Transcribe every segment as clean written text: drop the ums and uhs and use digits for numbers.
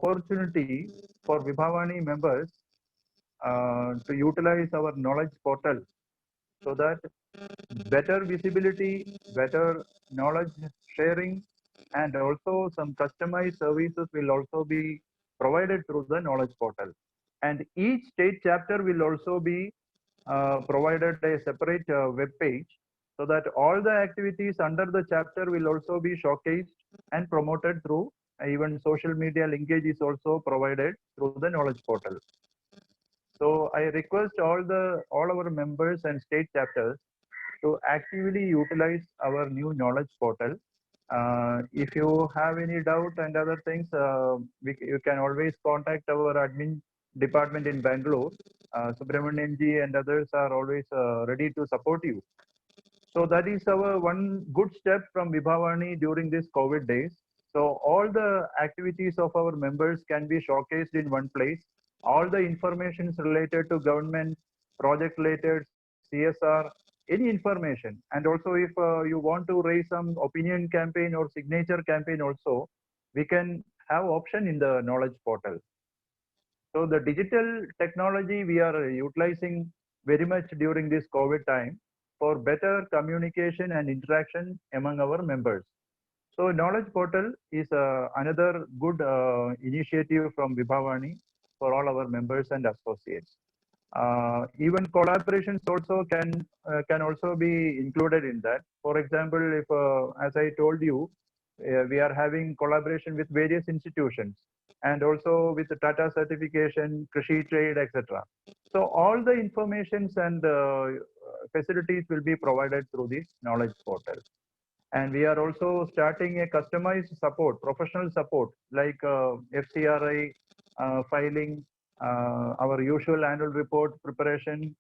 opportunity for Vibhavani members to utilize our knowledge portal so that better visibility, better knowledge sharing, and also some customized services will also be provided through the knowledge portal. And each state chapter will also be provided a separate web page so that all the activities under the chapter will also be showcased and promoted through even social media linkage is also provided through the knowledge portal. So I request all our members and state chapters to actively utilize our new knowledge portal. If you have any doubt and other things, you can always contact our admin department in Bangalore. Subramanian ji and others are always ready to support you. So that is our one good step from Vibhavani during this COVID days. So all the activities of our members can be showcased in one place. All the informations related to government, project related, CSR, any information. And also if you want to raise some opinion campaign or signature campaign also, we can have option in the knowledge portal. So the digital technology we are utilizing very much during this COVID time for better communication and interaction among our members. So knowledge portal is another good initiative from Vibhavani for all our members and associates. Even collaborations also can also be included in that. For example, if as I told you, we are having collaboration with various institutions and also with the Tata certification, Krishi trade, etc. So all the informations and facilities will be provided through this knowledge portal. And we are also starting a customized support, professional support like FCRI filing, our usual annual report preparation,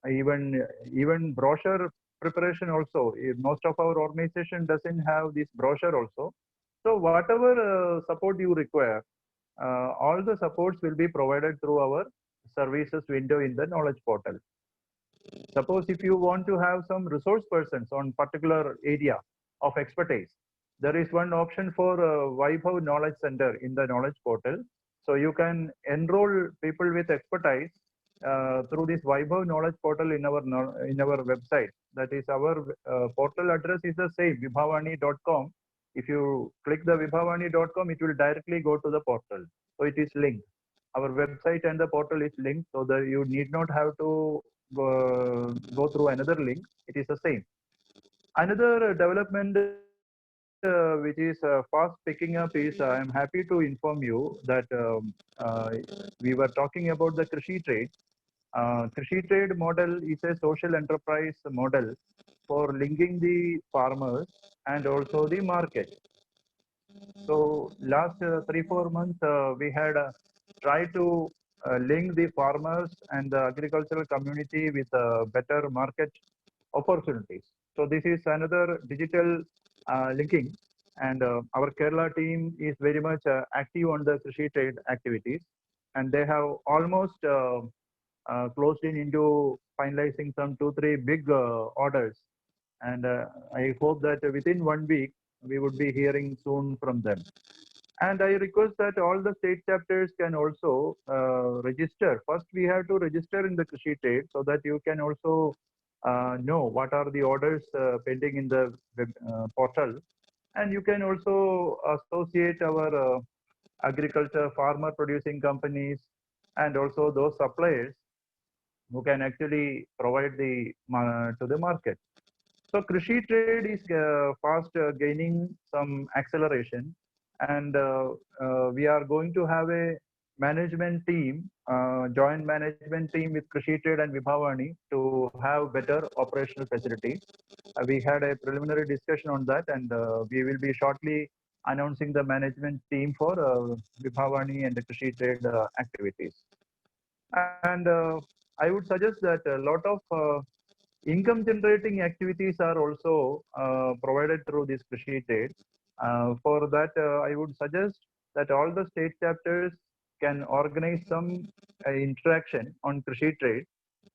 even brochure preparation also. Most of our organization doesn't have this brochure also. So whatever support you require, all the supports will be provided through our services window in the knowledge portal. Suppose if you want to have some resource persons on particular area of expertise, there is one option for Vaibhav Knowledge Center in the knowledge portal. So you can enroll people with expertise through this Vaibhav Knowledge portal in our website. That is our portal address is the same, vibhavani.com. If you click the vibhavani.com, it will directly go to the portal. So it is linked. Our website and the portal is linked, so that you need not have to go through another link. It is the same. Another development which is fast picking up is I am happy to inform you that we were talking about the Krishi trade. Krishi trade model is a social enterprise model for linking the farmers and also the market. So last 3-4 months we had tried to link the farmers and the agricultural community with better market opportunities. So this is another digital linking, and our Kerala team is very much active on the Krishi trade activities, and they have almost closed in into finalizing some 2-3 big orders, and I hope that within 1 week we would be hearing soon from them. And I request that all the state chapters can also register. First, we have to register in the Krishi trade so that you can also know what are the orders pending in the web, portal. And you can also associate our agriculture farmer producing companies and also those suppliers who can actually provide the to the market. So Krishi trade is fast gaining some acceleration, and we are going to have a management team, joint management team with Krishi trade and Vibhavani to have better operational facilities. We had a preliminary discussion on that, and we will be shortly announcing the management team for Vibhavani and the Krishi trade activities. And I would suggest that a lot of income generating activities are also provided through this Krishi trade. For that, I would suggest that all the state chapters can organize some interaction on Krishi trade.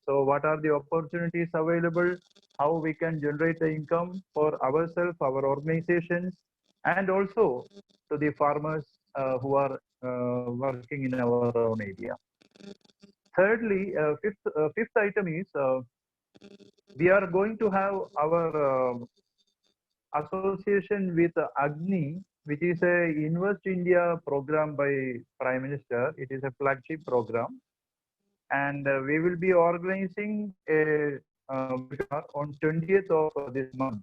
So what are the opportunities available, how we can generate the income for ourselves, our organizations, and also to the farmers who are working in our own area. Thirdly, fifth item is we are going to have our association with Agni, which is a Invest India program by Prime Minister. It is a flagship program, and we will be organizing a webinar on 20th of this month.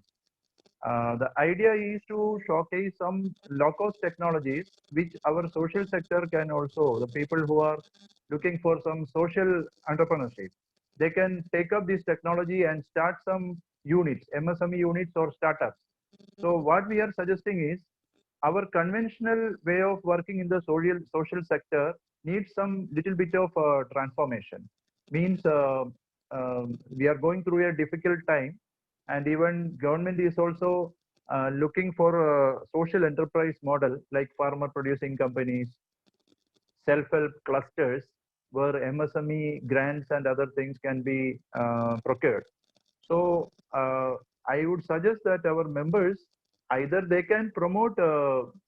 The idea is to showcase some low-cost technologies which our social sector can also, the people who are looking for some social entrepreneurship, they can take up this technology and start some units, MSME units or startups. So what we are suggesting is our conventional way of working in the social sector needs some little bit of transformation. Means we are going through a difficult time, and even government is also looking for a social enterprise model like farmer producing companies, self-help clusters where MSME grants and other things can be procured. So I would suggest that our members either they can promote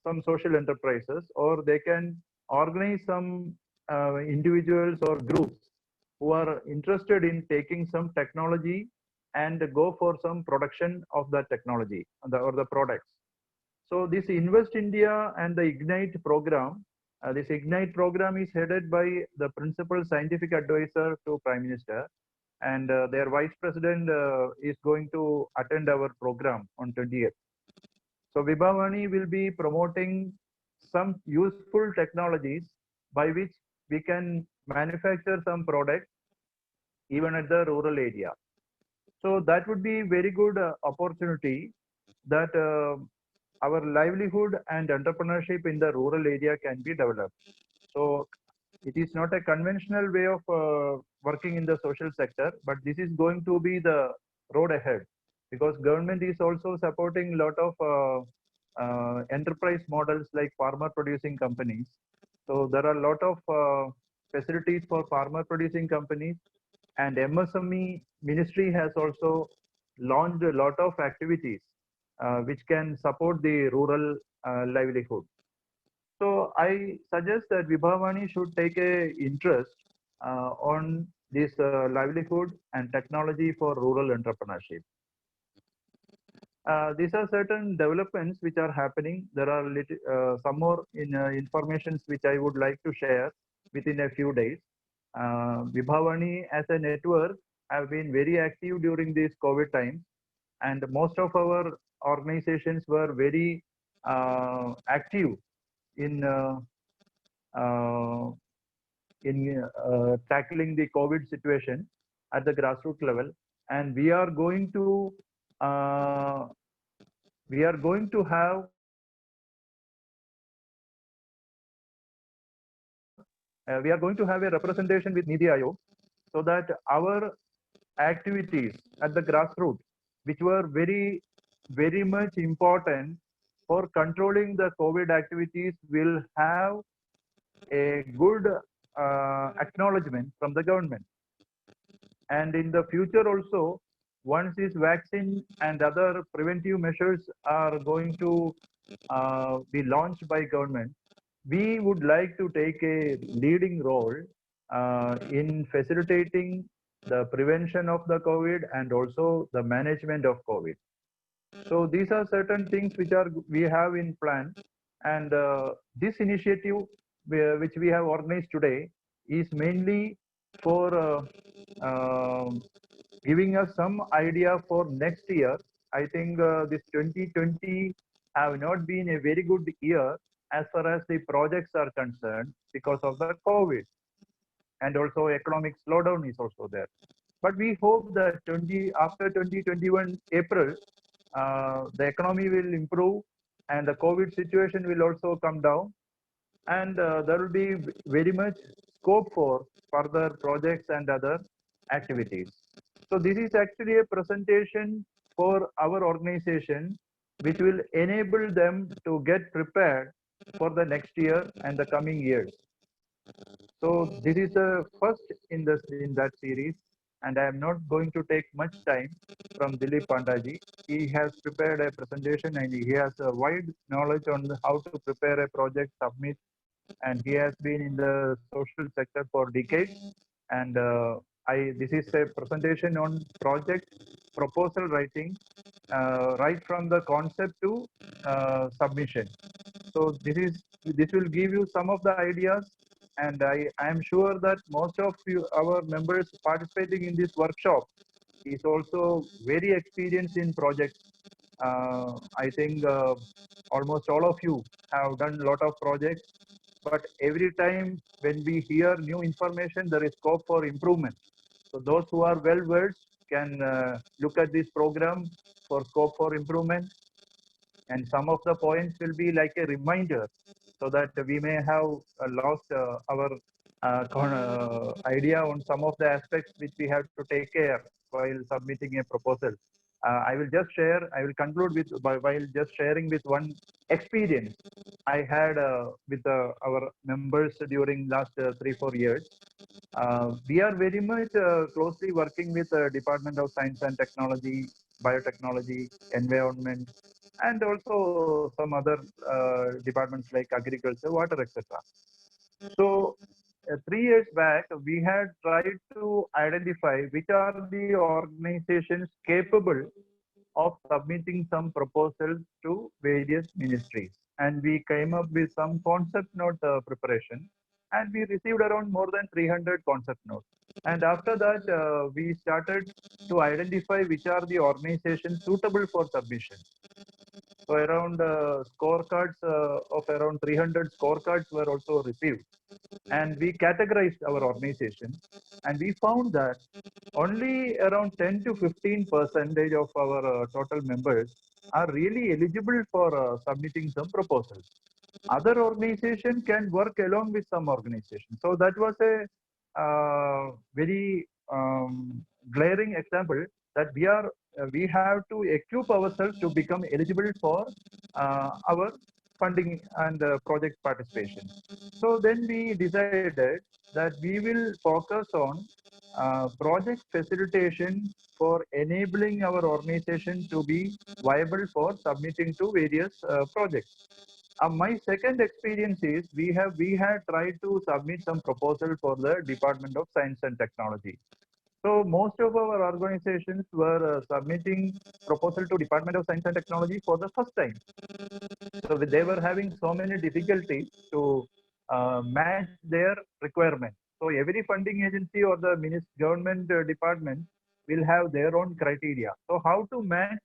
some social enterprises or they can organize some individuals or groups who are interested in taking some technology and go for some production of that technology or the products. So this Invest India and the Ignite program, this Ignite program is headed by the principal scientific advisor to Prime Minister, and their vice president is going to attend our program on 20th. So Vibhavani will be promoting some useful technologies by which we can manufacture some products even at the rural area. So that would be very good opportunity that our livelihood and entrepreneurship in the rural area can be developed. So it is not a conventional way of working in the social sector, but this is going to be the road ahead because government is also supporting a lot of enterprise models like farmer producing companies. So there are a lot of facilities for farmer producing companies, and MSME ministry has also launched a lot of activities which can support the rural livelihood. So I suggest that Vibhavani should take a interest on this livelihood and technology for rural entrepreneurship. These are certain developments which are happening. There are some more informations which I would like to share within a few days. Vibhavani as a network have been very active during these COVID times, and most of our organizations were very active in uh, tackling the COVID situation at the grassroots level, and uh, we are going to have we are going to have a representation with Niti Aayog so that our activities at the grassroots, which were very much important for controlling the COVID activities, will have a good acknowledgement from the government. And in the future also, once this vaccine and other preventive measures are going to be launched by government, we would like to take a leading role in facilitating the prevention of the COVID and also the management of COVID. So these are certain things which are we have in plan, and this initiative which we have organized today is mainly for giving us some idea for next year. I think this 2020 have not been a very good year as far as the projects are concerned because of the COVID, and also economic slowdown is also there. But we hope that after 2021 April, the economy will improve and the COVID situation will also come down, and there will be very much scope for further projects and other activities. So this is actually a presentation for our organization, which will enable them to get prepared for the next year and the coming years. So this is the first in that series, and I am not going to take much time from Dilip Pandaji. He has prepared a presentation and he has a wide knowledge on how to prepare a project, submit, and he has been in the social sector for decades. And this is a presentation on project proposal writing, right from the concept to submission. So this will give you some of the ideas, and I am sure that most of you, our members participating in this workshop, is also very experienced in projects. I think almost all of you have done a lot of projects, but every time when we hear new information, there is scope for improvement. So those who are well versed can look at this program for scope for improvement, and some of the points will be like a reminder so that we may have lost our idea on some of the aspects which we have to take care while submitting a proposal. I will conclude with while just sharing with one experience I had with our members during last 3 4 years. We are very much closely working with Department of Science and Technology, Biotechnology, Environment, and also some other departments like agriculture, water, etc. So 3 years back, we had tried to identify which are the organizations capable of submitting some proposals to various ministries. And we came up with some concept note preparation, and we received around more than 300 concept notes. And after that, we started to identify which are the organizations suitable for submission. So around scorecards of around 300 scorecards were also received, and we categorized our organization, and we found that only around 10 to 15 percentage of our total members are really eligible for submitting some proposals. Other organization can work along with some organization. So that was a very glaring example that we have to equip ourselves to become eligible for our funding and project participation. So then we decided that we will focus on project facilitation for enabling our organization to be viable for submitting to various projects. My second experience is we had tried to submit some proposal for the Department of Science and Technology. So most of our organizations were submitting proposal to Department of Science and Technology for the first time. So they were having so many difficulties to match their requirement. So every funding agency or the government department will have their own criteria. So how to match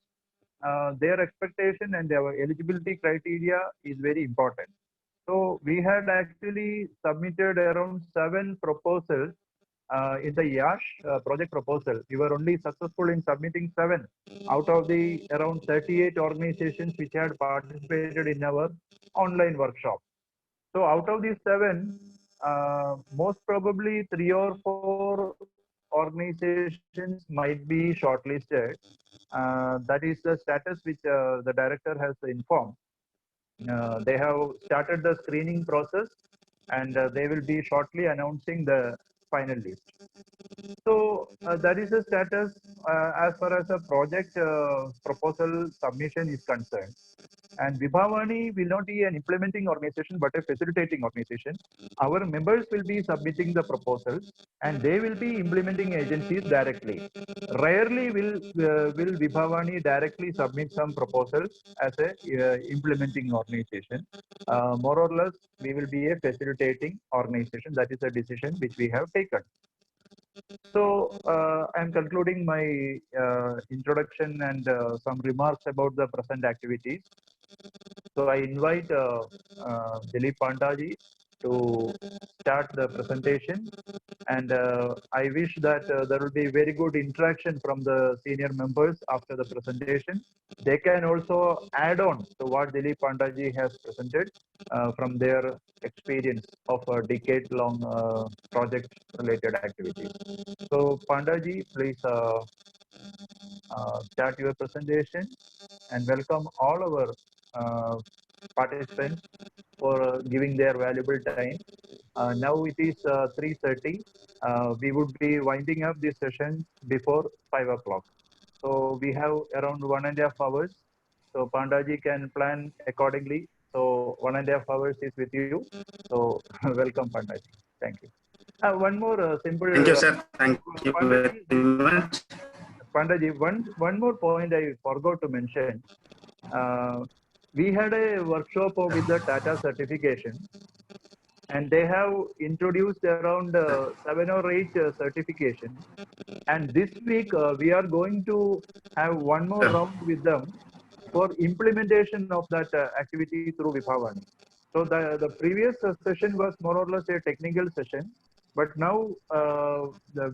their expectation and our eligibility criteria is very important. So we had actually submitted around 7 proposals in the YASH project proposal. We were only successful in submitting 7 out of the around 38 organizations which had participated in our online workshop. So out of these 7, most probably 3 or 4 organizations might be shortlisted. That is the status which the director has informed. They have started the screening process, and they will be shortly announcing the final list. So that is the status as far as the project proposal submission is concerned. And Vibhavani will not be an implementing organization but a facilitating organization. Our members will be submitting the proposals, and they will be implementing agencies directly. Rarely will Vibhavani directly submit some proposals as a implementing organization. More or less, we will be a facilitating organization. That is a decision which we have taken. So I'm concluding my introduction and some remarks about the present activities. So I invite Dilip Pandaji to start the presentation, and I wish that there will be very good interaction from the senior members after the presentation. They can also add on to what Dilip Pandaji has presented from their experience of a decade-long project-related activities. So Pandaji, please start your presentation, and welcome all our participants for giving their valuable time. Now it is 3:30. We would be winding up this session before 5 o'clock. So we have around 1.5 hours. So Pandaji can plan accordingly So 1.5 hours is with you. So welcome, Pandaji. Thank you. One more simple. Thank you, sir. Thank you very Pandaji, much. Pandaji, one more point I forgot to mention. We had a workshop with the Tata certification, and they have introduced around 7 or 8 certification. And this week we are going to have one more Sir. round with them for implementation of that activity through Vibhavani. So the previous session was more or less a technical session, but now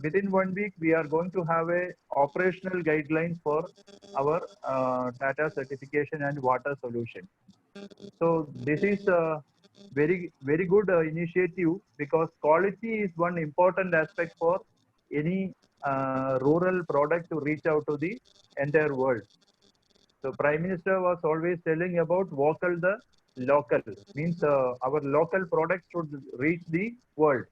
within 1 week we are going to have a operational guidelines for our Tata certification and water solution. So this is a very good initiative, because quality is one important aspect for any rural product to reach out to the entire world. So Prime Minister was always telling about vocal the local, means our local product should reach the world.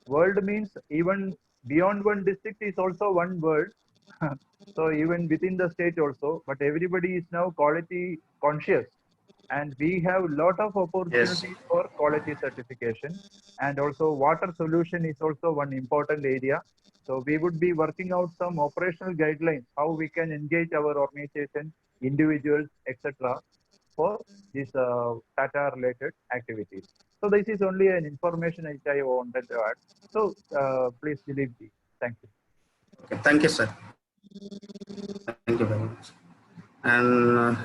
World means even beyond one district is also one world. So even within the state also, but everybody is now quality conscious, and we have lot of Yes. opportunities for quality certification, and also water solution is also one important area. So we would be working out some operational guidelines how we can engage our organization, individuals, etc., for these Tata related activities. So this is only an information which I wanted to add. So please, Dilip ji. Thank you. Okay. Thank you, sir. Thank you very much. And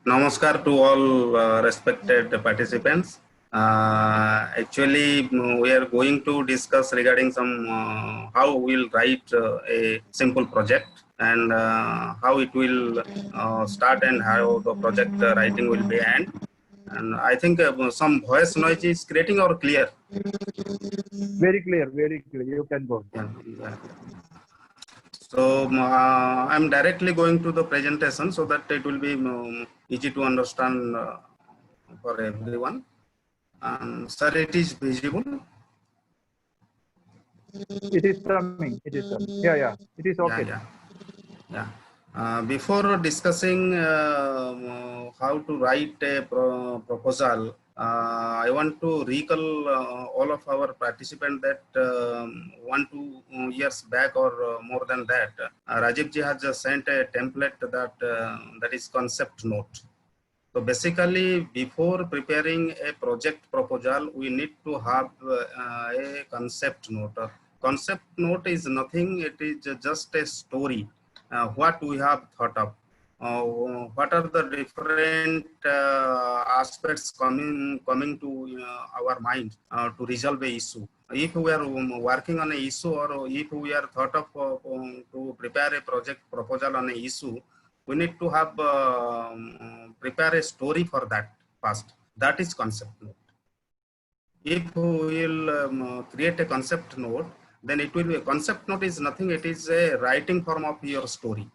namaskar to all respected participants. Actually, we are going to discuss regarding some how we'll write a simple project, and how it will start, and how the project writing will be end. And I think some voice noise is creating or clear. Very clear, very clear. You can go. Yeah, yeah. So I'm directly going to the presentation so that it will be easy to understand for everyone. Sir, it is visible. It is coming. It is coming. Yeah. It is okay. Yeah. Before discussing how to write a proposal, I want to recall all of our participants that 1-2 years back, or more than that, Rajiv ji has just sent a template that is concept note. So basically, before preparing a project proposal, we need to have a concept note. Concept note is nothing; it is just a story. What we have thought of, what are the different aspects coming to our mind to resolve a issue. If we are working on an issue, or if we are thought of to prepare a project proposal on an issue, we need to have prepare a story for that first. That is concept note. If we will create a concept note, then it will be a concept note is nothing. It is a writing form of your story.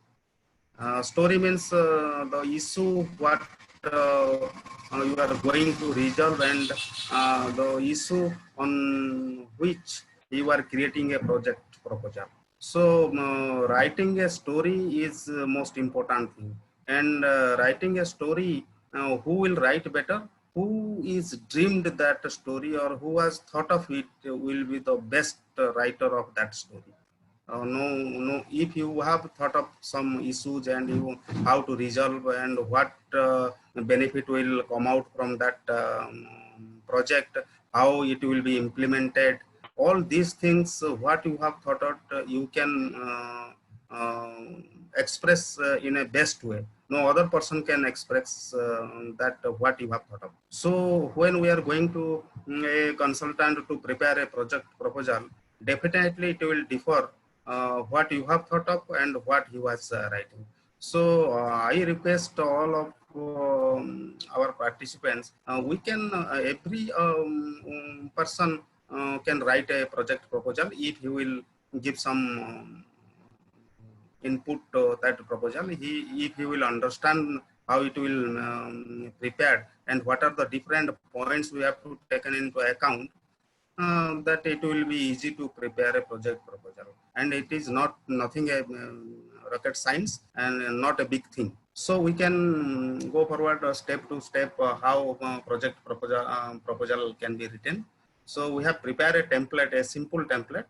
Story means the issue what you are going to resolve, and the issue on which you are creating a project proposal. So writing a story is most important thing, and writing a story, who will write better? Who is dreamed that story, or who has thought of it will be the best writer of that story. No. If you have thought of some issues, and you how to resolve, and what benefit will come out from that project, how it will be implemented, all these things, what you have thought out, you can express in a best way. No other person can express that what you have thought of. So when we are going to a consultant to prepare a project proposal, definitely it will differ what you have thought of and what he was writing. So I request all of our participants, we can every person can write a project proposal if he will give some input that proposal. If he will understand how it will prepared, and what are the different points we have to take into account, that it will be easy to prepare a project proposal. And it is nothing a rocket science, and not a big thing. So we can go forward step to step how project proposal can be written. So we have prepared a template, a simple template.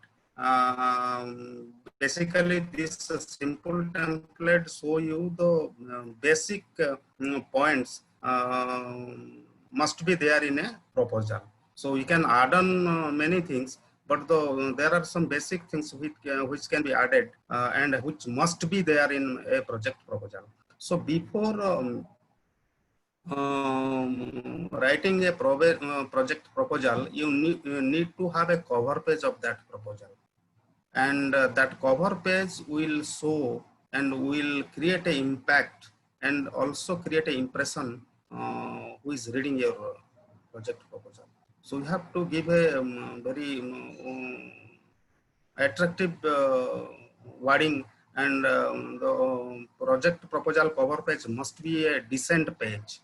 Basically, this simple template show you the basic points must be there in a proposal. So you can add on many things, but there are some basic things which can be added and which must be there in a project proposal. So before writing a project proposal, you need to have a cover page of that proposal, and that cover page will show and will create an impact and also create an impression who is reading your project proposal. So you have to give a very attractive wording, and the project proposal cover page must be a decent page.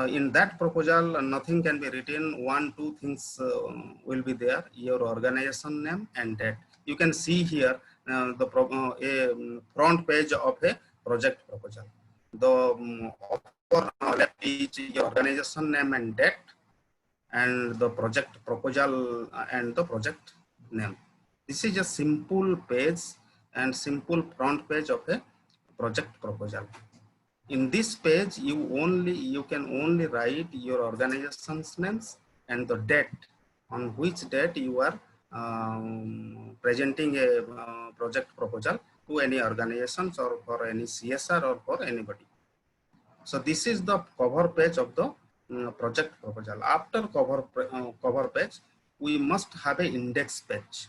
In that proposal, nothing can be written. One, two things will be there: your organization name and date. You can see here a front page of a project proposal. The upper left is your organization name and date, and the project proposal and the project name. This is a simple page and simple front page of a project proposal. In this page, you can only write your organization's names and the date, on which date you are presenting a project proposal to any organizations or for any CSR or for anybody. So this is the cover page of the project proposal. After cover page, we must have an index page,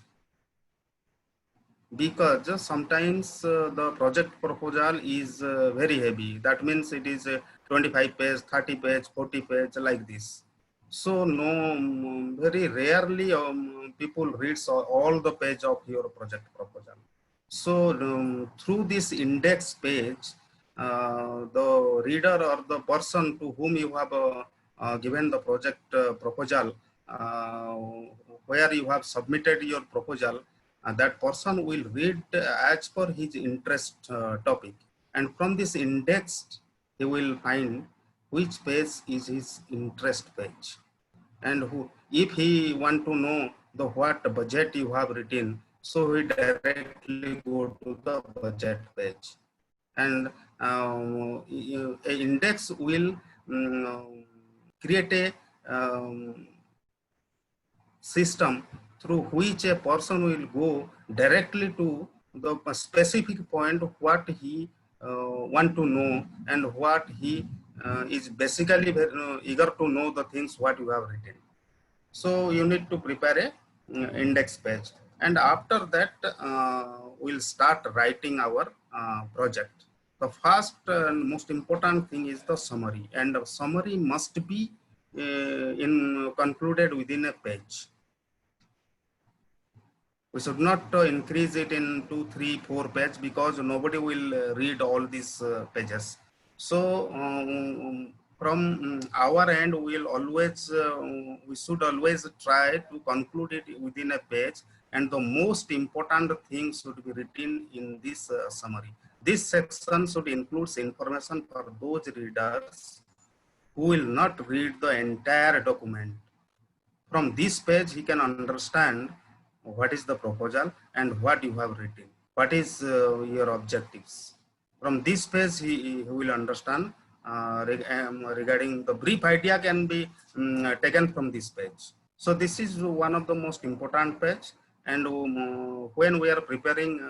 because sometimes the project proposal is very heavy. That means it is 25 page, 30 page, 40 page, like this. So very rarely people reads all the page of your project proposal. So through this index page, the reader or the person to whom you have given the project proposal, where you have submitted your proposal, that person will read as per his interest topic, and from this index he will find which page is his interest page, and if he want to know the what budget you have written, so he directly go to the budget page, and a index will create a system through which a person will go directly to the specific point what he want to know, and what he is basically eager to know the things what you have written. So you need to prepare a index page, and after that we'll start writing our project. The first and most important thing is the summary, and the summary must be concluded within a page. We should not increase it in 2, 3, 4 pages, because nobody will read all these pages. So from our end, we should always try to conclude it within a page, and the most important thing should be written in this summary. This section should include information for those readers who will not read the entire document. From this page, he can understand what is the proposal and what you have written, what is your objectives. From this page, he will understand regarding the brief idea can be taken from this page. So this is one of the most important page, and when we are preparing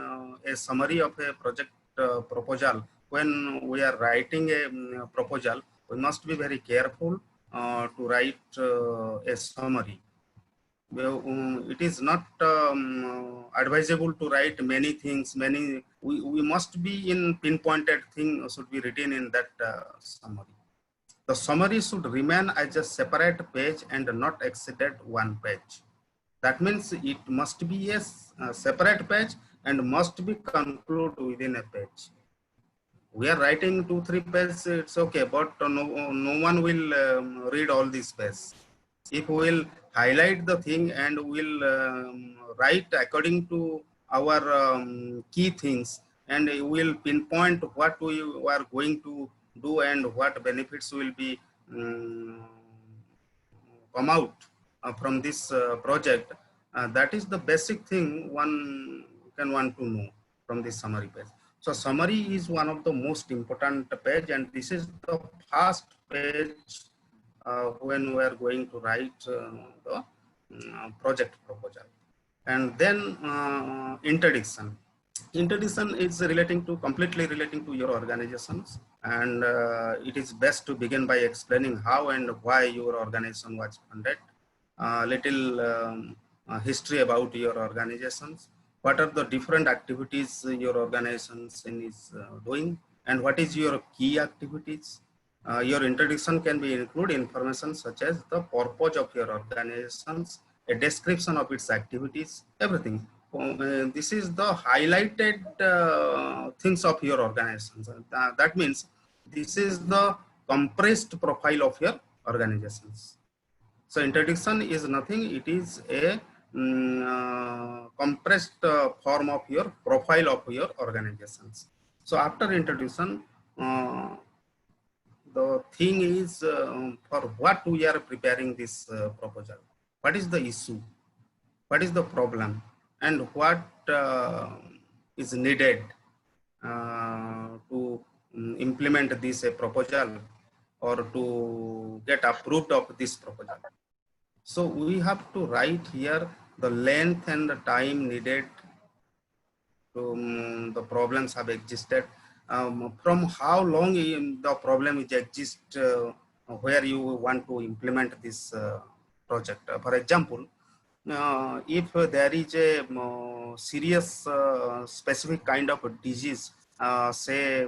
a summary of a project proposal, when we are writing a proposal, we must be very careful to write a summary. Well, it is not advisable to write many things. We must be in pinpointed thing should be written in that summary. The summary should remain as a separate page and not exceed one page. That means it must be a separate page and must be concluded within a page. We are writing 2, 3 pages, it's okay, but no one will read all these pages. If we will highlight the thing and will write according to our key things, and you will pinpoint what we are going to do and what benefits will be come out from this project. That is the basic thing one can want to know from this summary page. So summary is one of the most important page, and this is the first page when we are going to write the project proposal. And then introduction. Introduction is completely relating to your organizations, and it is best to begin by explaining how and why your organization was funded, little history about your organizations, what are the different activities your organization is doing, and what is your key activities. Your introduction can be include information such as the purpose of your organizations, a description of its activities, everything. This is the highlighted things of your organization. That means this is the compressed profile of your organizations. So introduction is nothing, it is a compressed form of your profile of your organizations. So after introduction, the thing is for what we are preparing this proposal. What is the issue? What is the problem? And what is needed to implement this proposal or to get approved of this proposal. So we have to write here the length and the time needed to the problems have existed, from how long the problem is exist, where you want to implement this project. For example, if there is a serious specific kind of a disease, say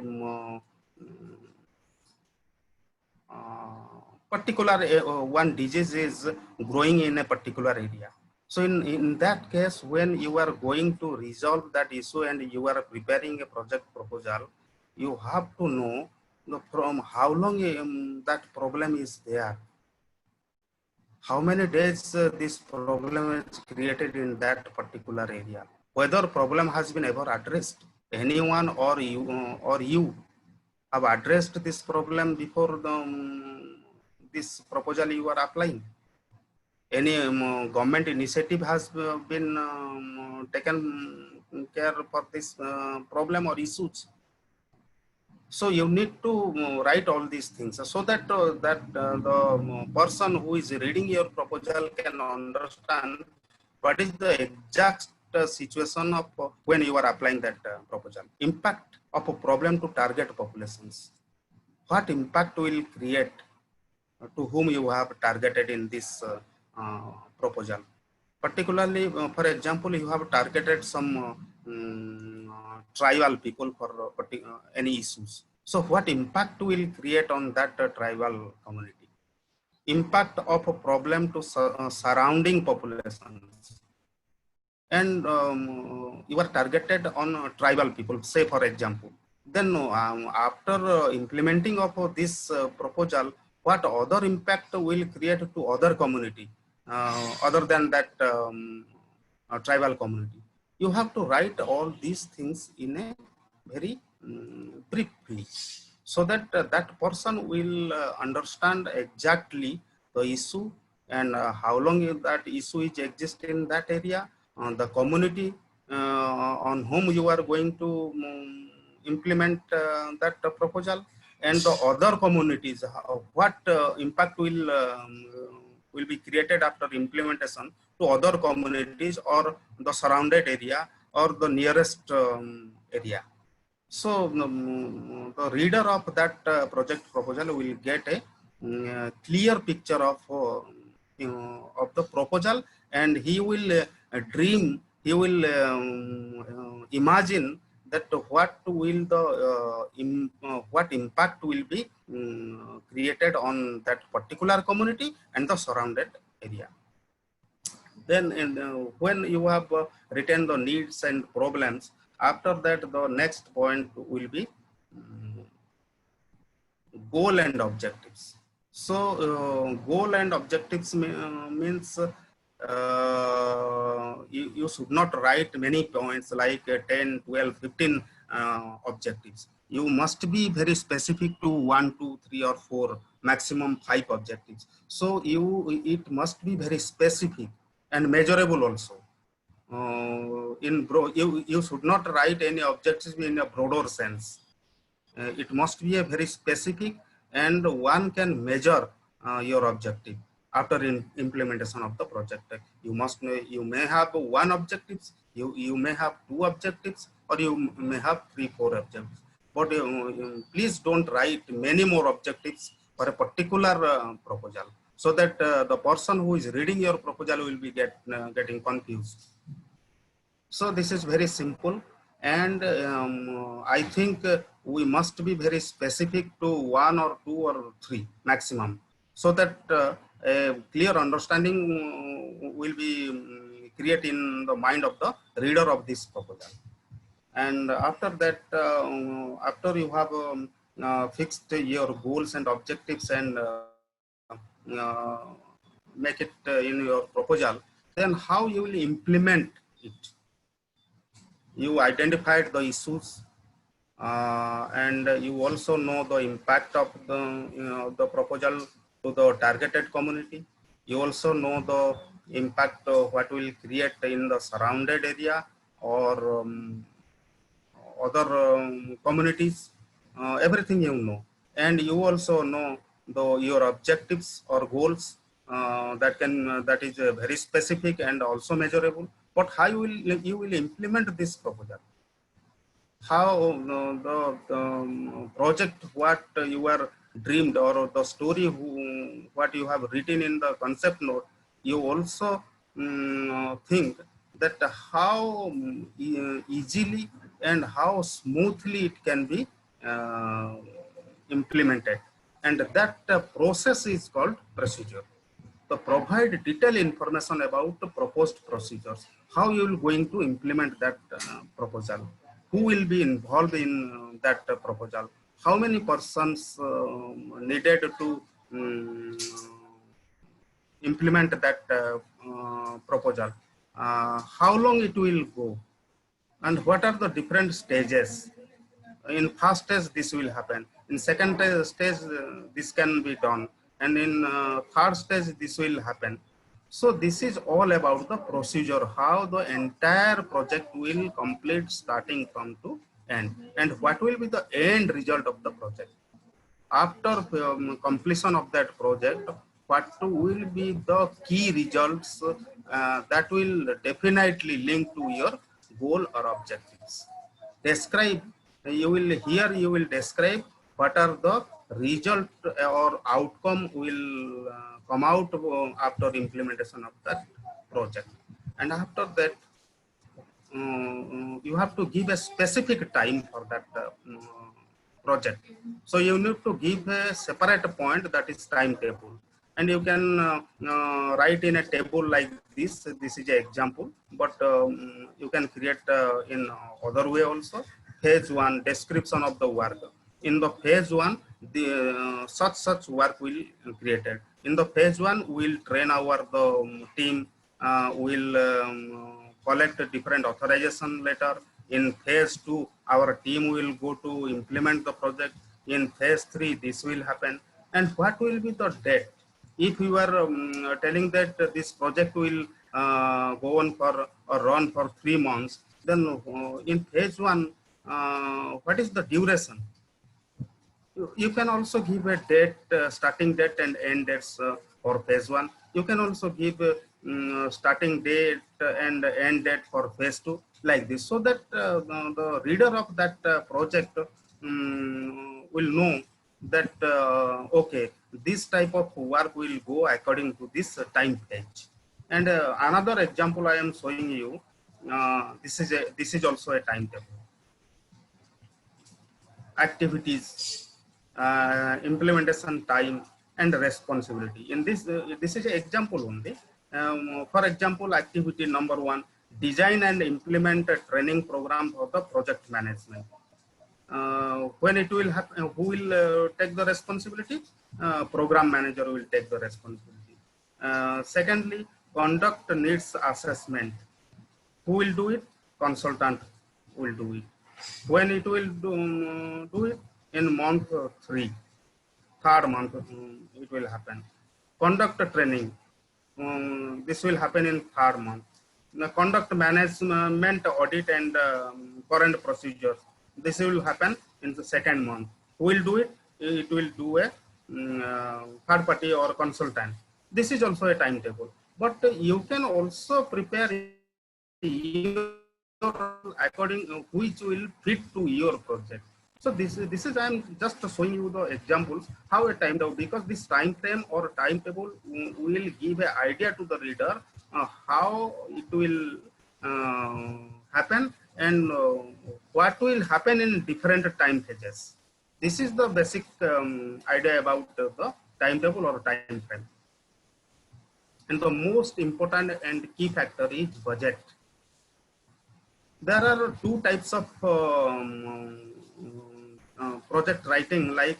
particular one disease is growing in a particular area. So in that case, when you are going to resolve that issue and you are preparing a project proposal, you have to know from how long that problem is there. How many days this problem is created in that particular area, whether problem has been ever addressed. Anyone or you have addressed this problem before this proposal you are applying. Any government initiative has been taken care for this problem or issues. So you need to write all these things so that the person who is reading your proposal can understand what is the exact situation of when you are applying that proposal. Impact of a problem to target populations. What impact will create to whom you have targeted in this proposal. Particularly, for example, you have targeted some tribal people for any issues. So what impact will create on that tribal community? Impact of a problem to surrounding populations. And you are targeted on tribal people, say for example. Then after implementing of this proposal, what other impact will create to other community other than that tribal community? You have to write all these things in a very briefly, so that that person will understand exactly the issue and how long that issue is exist in that area, the community on whom you are going to implement that proposal, and the other communities, what impact will be created after implementation to other communities or the surrounded area or the nearest area. So the reader of that project proposal will get a clear picture of the proposal, and he will dream, he will imagine that what will the what impact will be created on that particular community and the surrounded area. Then when you have written the needs and problems, after that the next point will be goal and objectives. So goal and objectives means you should not write many points like 10, 12, 15 objectives. You must be very specific to 1, 2, 3, or 4, maximum 5 objectives. So it must be very specific and measurable also. You should not write any objectives in a broader sense. It must be a very specific, and one can measure your objective after implementation of the project. You may have one objective, you may have two objectives, or you may have 3, 4 objectives. But please don't write many more objectives for a particular proposal, so that the person who is reading your proposal will be getting confused. So this is very simple, and I think we must be very specific to 1 or 2 or 3 maximum, so that a clear understanding will be created in the mind of the reader of this proposal. And after that, after you have fixed your goals and objectives and uh, make it in your proposal, then how you will implement it. You identified the issues, and you also know the impact of the proposal to the targeted community. You also know the impact of what will create in the surrounded area or other communities. Everything you know, and you also know your objectives or goals that is very specific and also measurable. But how you will implement this proposal? How the project what you are dreamed, or the story what you have written in the concept note, you also think that how easily and how smoothly it can be uh, implemented, and that process is called procedure. To provide detailed information about the proposed procedures, how you will going to implement that proposal, who will be involved in that proposal, how many persons needed to implement that proposal, how long it will go, and what are the different stages. In first stage this will happen, in second stage this can be done, and in third stage this will happen. So this is all about the procedure, how the entire project will complete starting from to end, and what will be the end result of the project. After completion of that project, what will be the key results that will definitely link to your goal or objectives. Describe, you will describe what are the result or outcome will come out after implementation of that project. And after that, you have to give a specific time for that project. So you need to give a separate point, that is timetable, and you can write in a table like this. This is an example, but you can create in other way also. Phase 1, description of the work. In the phase 1, the such work will created. In the phase 1, we'll train our team. We'll collect a different authorization letter. In phase 2, our team will go to implement the project. In phase 3, this will happen. And what will be the date? If you are telling that this project will go on for or run for 3 months, then in phase 1, what is the duration? You can also give a date, starting date and end dates for phase 1. You can also give starting date and end date for phase 2, like this, so that the reader of that project will know that okay, this type of work will go according to this time page. And another example I am showing you. This is also a timetable. Activities, implementation time, and responsibility. In this, this is an example only. For example, activity number 1, design and implement a training program for the project management. When it will happen, who will take the responsibility? Program manager will take the responsibility. Secondly, conduct needs assessment. Who will do it? Consultant will do it. When it will do it in month 3, third month, it will happen. Conduct training, this will happen in third month. The conduct management audit and current procedures, this will happen in the second month. Who will do it? It will do a third party or consultant. This is also a timetable. But you can also prepare your according which will fit to your project. So this is I'm just showing you the examples how a timetable, because this time frame or timetable will give an idea to the reader how it will happen and what will happen in different time phases. This is the basic idea about the timetable or time frame. And the most important and key factor is budget. There are two types of project writing. Like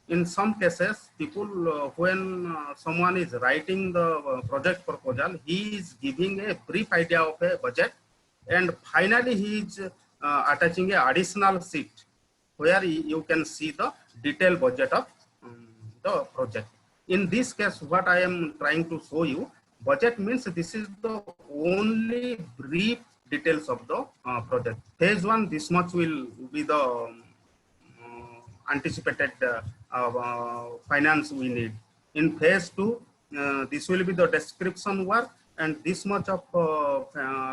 in some cases, people when someone is writing the project proposal, he is giving a brief idea of a budget, and finally he is attaching a additional sheet where you can see the detailed budget of the project. In this case, what I am trying to show you, budget means this is the only brief details of the project. Phase 1, this much will be the anticipated finance we need. In phase 2, this will be the description work, and this much of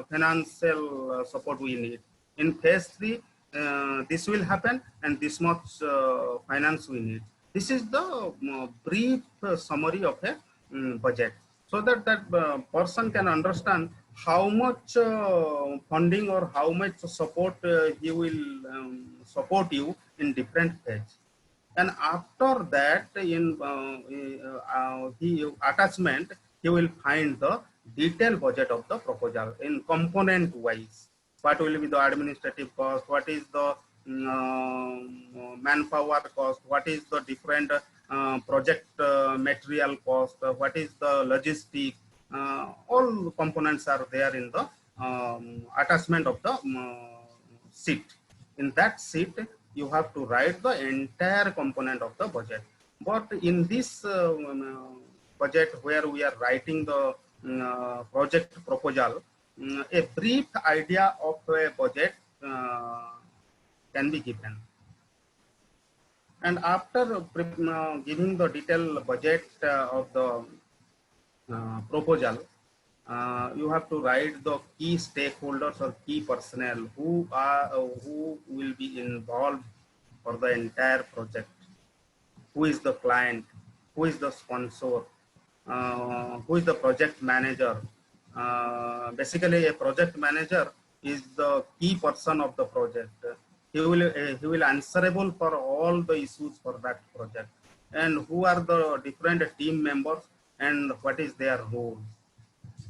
financial support we need. In phase 3, this will happen, and this much finance we need. This is the brief summary of a budget, so that person can understand how much funding or how much support he will support you in different phase. And after that, in attachment, he will find the detailed budget of the proposal in component wise. What will be the administrative cost? What is the manpower cost? What is the different project material cost? What is the logistic? All components are there in the attachment of the sheet. In that sheet, you have to write the entire component of the budget. But in this budget where we are writing the project proposal, a brief idea of a budget can be given. And after giving the detailed budget of the proposal, you have to write the key stakeholders or key personnel who will be involved for the entire project. Who is the client? Who is the sponsor? Who is the project manager? Basically, a project manager is the key person of the project. He will answerable for all the issues for that project. And who are the different team members and what is their role?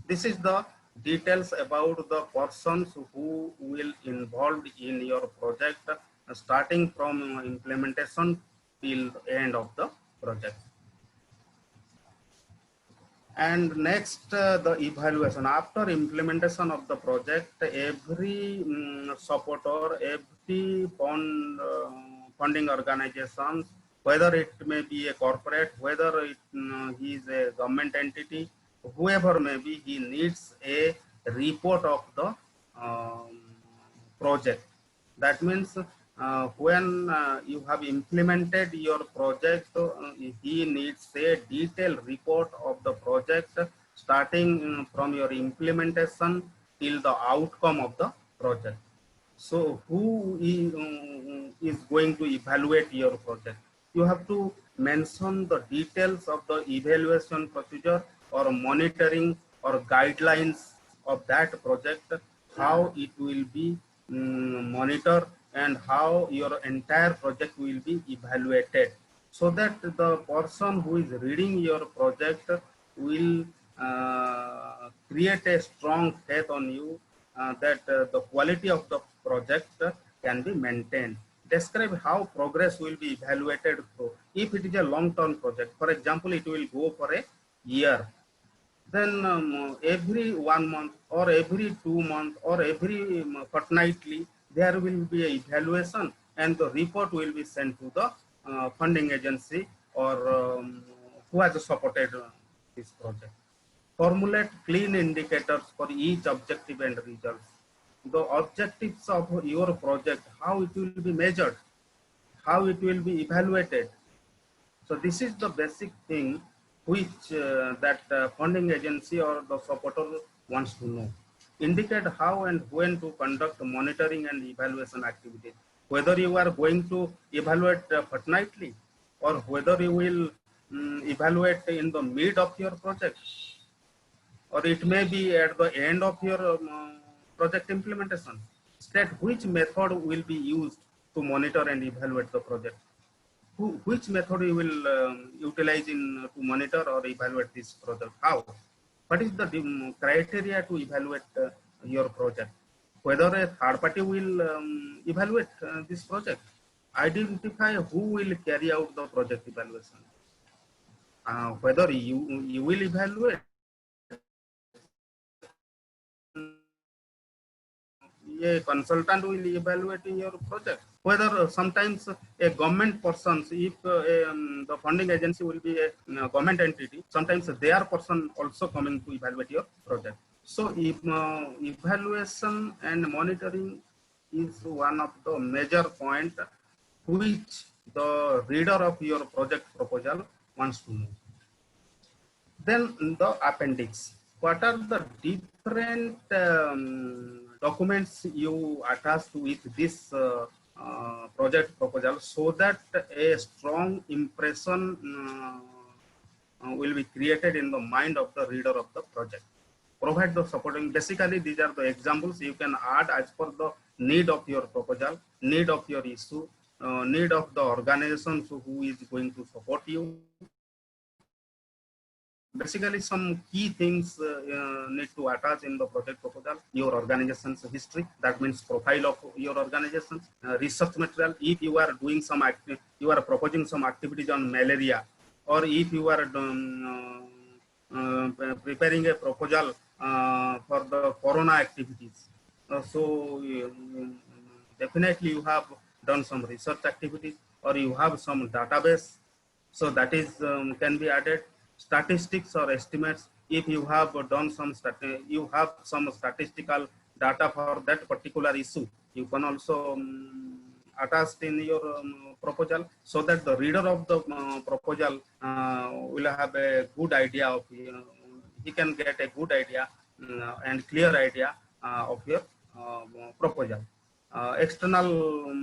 This is the details about the persons who will involved in your project, starting from implementation till the end of the project. And next, the evaluation. After implementation of the project, every supporter, every funding organizations, whether it may be a corporate, whether he is a government entity, whoever may be, he needs a report of the project. That means when you have implemented your project, he needs a detailed report of the project, starting from your implementation till the outcome of the project. So who is going to evaluate your project? You have to mention the details of the evaluation procedure or monitoring or guidelines of that project, how it will be monitored and how your entire project will be evaluated, so that the person who is reading your project will create a strong faith on you that the quality of the project can be maintained. Describe how progress will be evaluated through. If it is a long-term project, for example, it will go for a year, then every 1 month or every 2 months or every fortnightly, there will be a evaluation, and the report will be sent to the funding agency or who has supported this project. Formulate clean indicators for each objective and results. The objectives of your project, how it will be measured, how it will be evaluated. So this is the basic thing which that funding agency or the supporter wants to know. Indicate how and when to conduct monitoring and evaluation activities. Whether you are going to evaluate fortnightly or whether you will evaluate in the mid of your project, or it may be at the end of your project implementation. State which method will be used to monitor and evaluate the project. Which method you will utilize in to monitor or evaluate this project? How? What is the criteria to evaluate your project? Whether a third party will evaluate this project. Identify who will carry out the project evaluation. Whether you will evaluate, a consultant will evaluate your project. Whether sometimes a government person, if the funding agency will be a government entity, sometimes their person also coming to evaluate your project. So if evaluation and monitoring is one of the major point which the reader of your project proposal wants to know. Then the appendix. What are the different documents you attach with this project proposal so that a strong impression will be created in the mind of the reader of the project? Provide the supporting. Basically, these are the examples you can add as per the need of your proposal, need of your issue, need of the organization who is going to support you. Basically, some key things need to attach in the project proposal. Your organization's history, that means profile of your organization, research material. If you are doing some you are proposing some activities on malaria, or if you are preparing a proposal for the corona activities. So definitely you have done some research activities, or you have some database. So that is can be added. Statistics or estimates. If you have done some you have some statistical data for that particular issue, you can also attach in your proposal, so that the reader of the proposal will have a good idea of he can get a good idea and clear idea of your proposal. External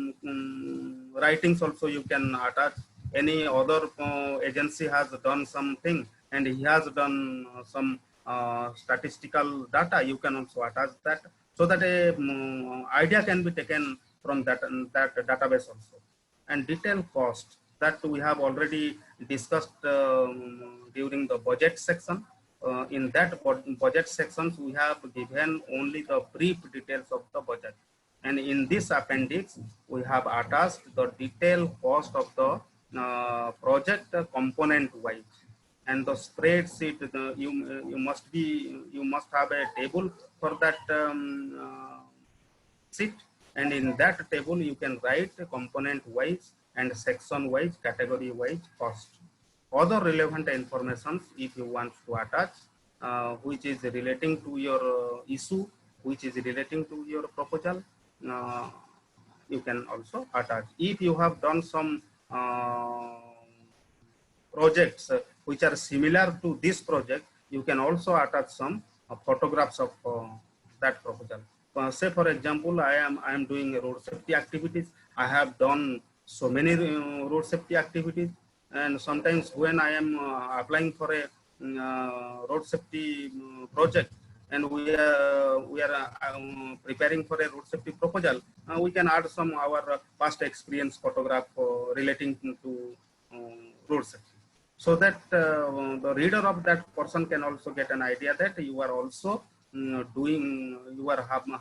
writings also you can attach. Any other agency has done something and he has done some statistical data, you can also attach that, so that a idea can be taken from that database also. And detailed cost, that we have already discussed during the budget section. In that budget sections, we have given only the brief details of the budget. And in this appendix, we have attached the detailed cost of the project component wise. And the spreadsheet, you must have a table for that sheet. And in that table, you can write component wise and section wise, category wise cost. Other relevant information, if you want to attach, which is relating to your issue, which is relating to your proposal, you can also attach. If you have done some projects which are similar to this project, you can also attach some photographs of that proposal. Say for example, I am doing road safety activities. I have done so many road safety activities, and sometimes when I am applying for a road safety project, and we are preparing for a road safety proposal, we can add some our past experience photograph relating to road safety, so that the reader of that person can also get an idea that you are also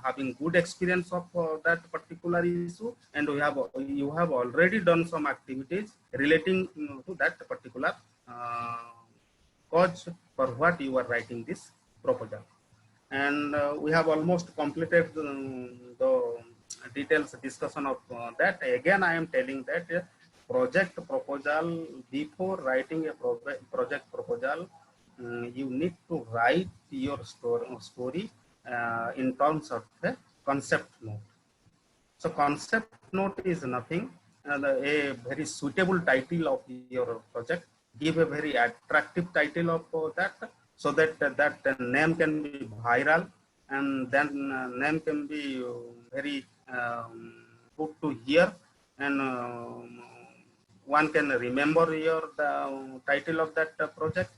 having good experience of that particular issue, and you have already done some activities relating to that particular cause for what you are writing this proposal. And we have almost completed the details discussion of that. Again, I am telling that project proposal, before writing a project proposal, you need to write your story in terms of the concept note. So concept note is nothing, a very suitable title of your project. Give a very attractive title of that, so that that name can be viral, and then name can be very good to hear, and one can remember your the title of that project.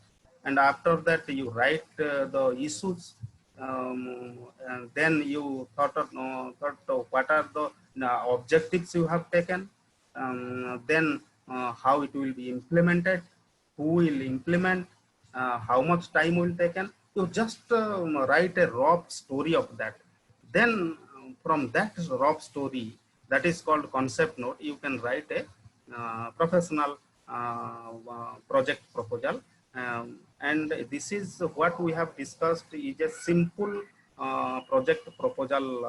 And after that you write the issues, and then you thought what are the objectives you have taken, then how it will be implemented, who will implement, how much time will taken. You just write a raw story of that. Then from that raw story, that is called concept note, you can write a professional project proposal. And this is what we have discussed, is a simple project proposal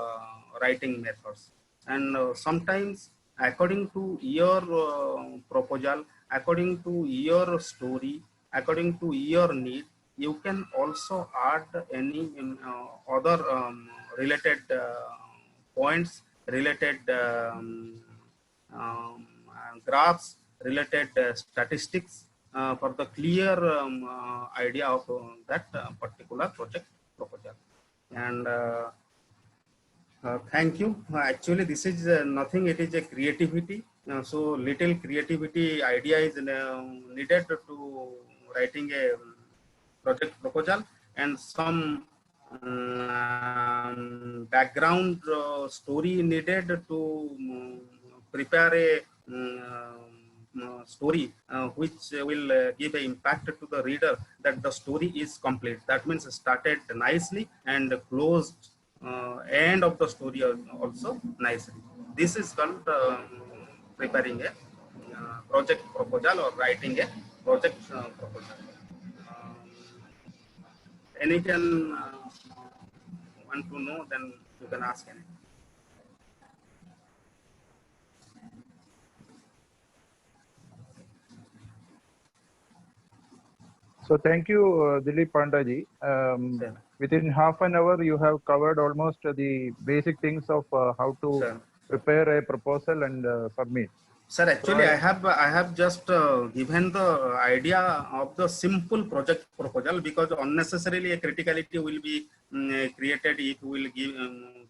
writing methods. And sometimes according to your proposal, according to your story, according to your need, you can also add any other related points, related graphs, related statistics, for the clear idea of that particular project proposal. And thank you. Actually, this is nothing. It is a creativity. So little creativity idea is needed to writing a project proposal, and some background story needed to prepare a story which will give an impact to the reader that the story is complete. That means started nicely and closed end of the story also nicely. This is called preparing a project proposal or writing a project proposal. Um, any can want to know, then you can ask any. So thank you, Dilip Pandaji. Sure. Within half an hour, you have covered almost the basic things of how to Sure. prepare a proposal and submit. Sir, actually, So I have just given the idea of the simple project proposal, because unnecessarily a criticality will be created if we will give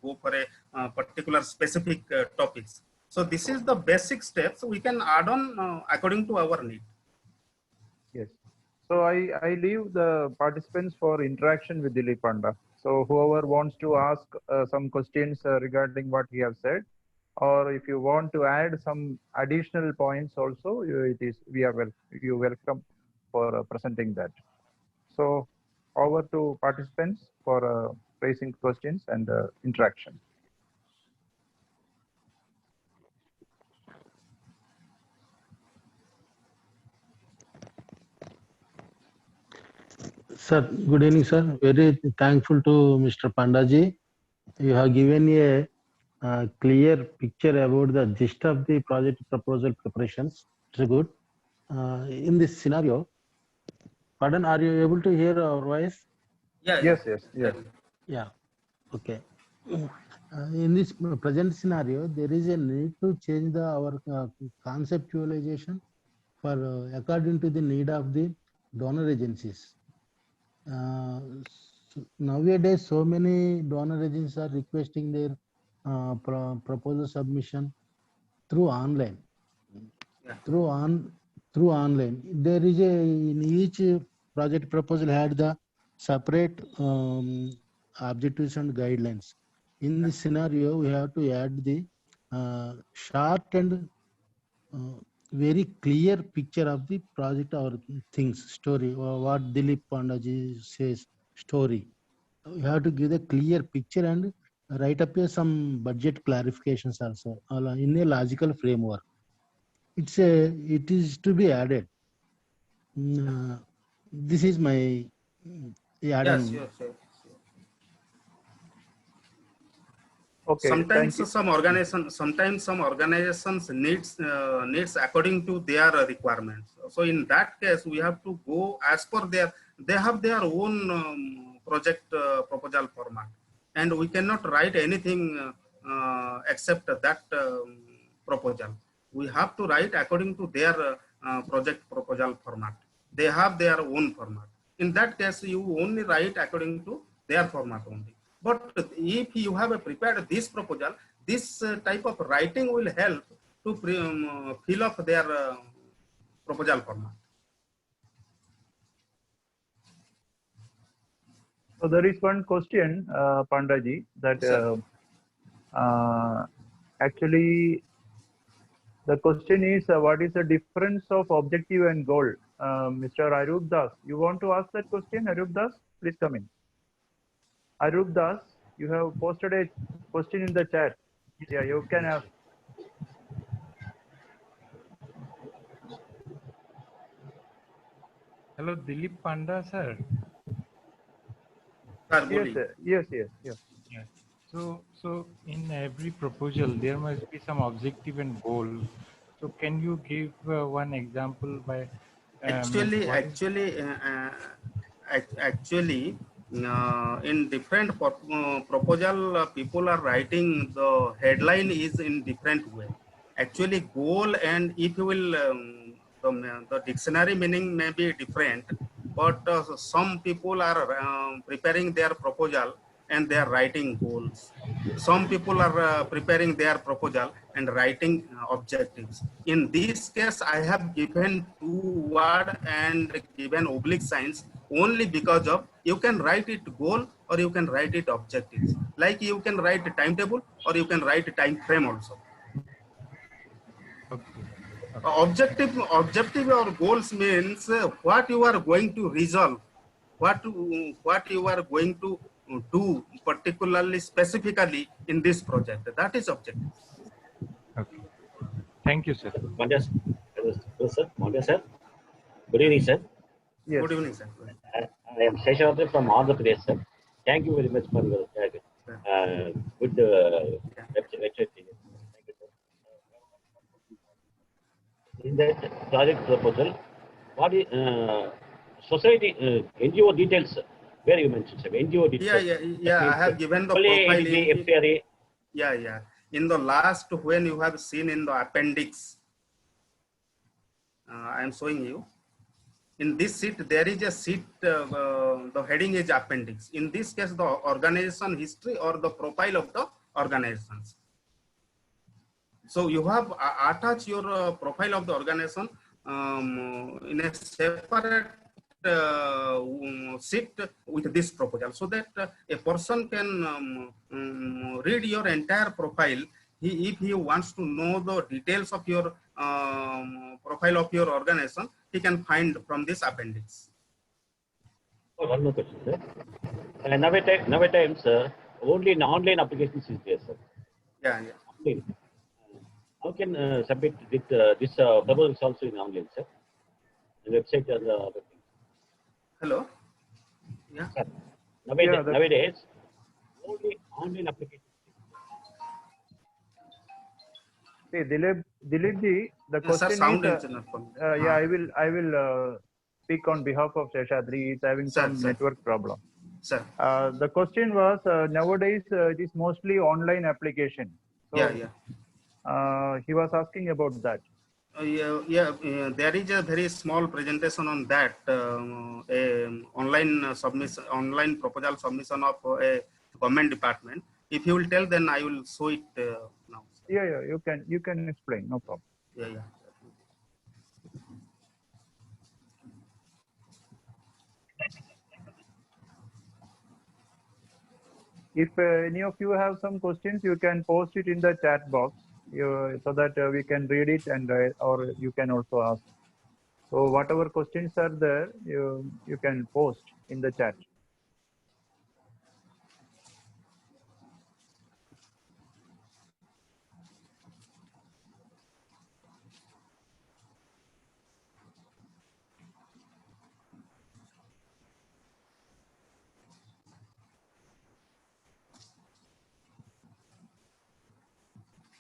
go for a particular specific topics. So this is the basic steps we can add on according to our need. yes. So I leave the participants for interaction with Dilip Panda. So whoever wants to ask some questions regarding what he has said, or if you want to add some additional points also, you welcome for presenting that. So over to participants for raising questions and interaction. Sir, good evening, sir. Very thankful to Mr. Pandaji. You have given a clear picture about the gist of the project proposal preparations. It's good. In this scenario, pardon, are you able to hear our voice? Yeah. Yes, yes, yes. Yeah. Okay. In this present scenario, there is a need to change our conceptualization for according to the need of the donor agencies. Nowadays, so many donor agencies are requesting their proposal submission through online. Yeah. Through online, there is a in each project proposal had the separate objectives and guidelines. In this scenario, we have to add the short and very clear picture of the project or things, story, or what Dilip Pandaji says, story. You have to give the clear picture and write up here some budget clarifications also in a logical framework. It is to be added. This is my Yes, add-on. sure. Okay, thank Sometimes you. some organizations needs according to their requirements. So in that case, we have to go as per their. They have their own project proposal format, and we cannot write anything except that proposal. We have to write according to their project proposal format. They have their own format. In that case, you only write according to their format only. But if you have prepared this proposal, this type of writing will help to fill up their proposal format. So there is one question, Pandaji, that Sir. actually the question is, what is the difference of objective and goal? Mr. Arup Das, you want to ask that question, Arup Das? Please come in. Arup Das, you have posted a question in the chat. Yeah, you can ask. Hello, Dilip Panda, sir. Sir, Yes, sir. Yes. Yeah. So in every proposal, there must be some objective and goal. So can you give one example by what is Actually, in different proposal, people are writing the headline is in different way. Actually, goal, and if you will, the dictionary meaning may be different, but some people are preparing their proposal and they are writing goals. Some people are preparing their proposal and writing objectives. In this case, I have given two word and given oblique signs only because of you can write it goal or you can write it objectives. Like you can write a timetable or you can write a time frame also. okay? Objective or goals means what you are going to resolve, what you are going to do particularly specifically in this project. That is objective. Okay. Thank you, sir. Mandya, sir. Mandya, sir. Good evening, sir. Yes. Good evening, sir. I am Seshadri from Andhra Pradesh, sir. Thank you very much for your good lecture. Thank you, sir. In that project proposal, what is society NGO details? Sir? Where you mentioned, sir, NGO details. Yeah. I have given the only profile ADG, in, FCRA. yeah. In the last, when you have seen in the appendix, I am showing you. In this sheet, there is a sheet, the heading is appendix. In this case, the organization history or the profile of the organizations. So you have attached your profile of the organization in a separate sheet with this proposal, so that a person can read your entire profile. If he wants to know the details of your profile of your organization, he can find from this appendix. Oh, one more question, sir. Nowadays, only in online applications is there, sir. Yeah. Online. How can submit this proposal is also in online, sir? The website and the other things. Hello. Yeah. Sir, nowadays, only online applications. See, Dilip ji, the Yes, sir, question sound is, engineer for me. yeah, I will speak on behalf of Seshadri. He's having Sir, some sir. network problem. Sir. The question was, nowadays it is mostly online application. So, he was asking about that. There is a very small presentation on that online submission, online proposal submission of a government department. If you will tell, then I will show it now. Yeah, you can explain, no problem. Yeah. If any of you have some questions, you can post it in the chat box, so that we can read it, and or you can also ask. So whatever questions are there, you can post in the chat.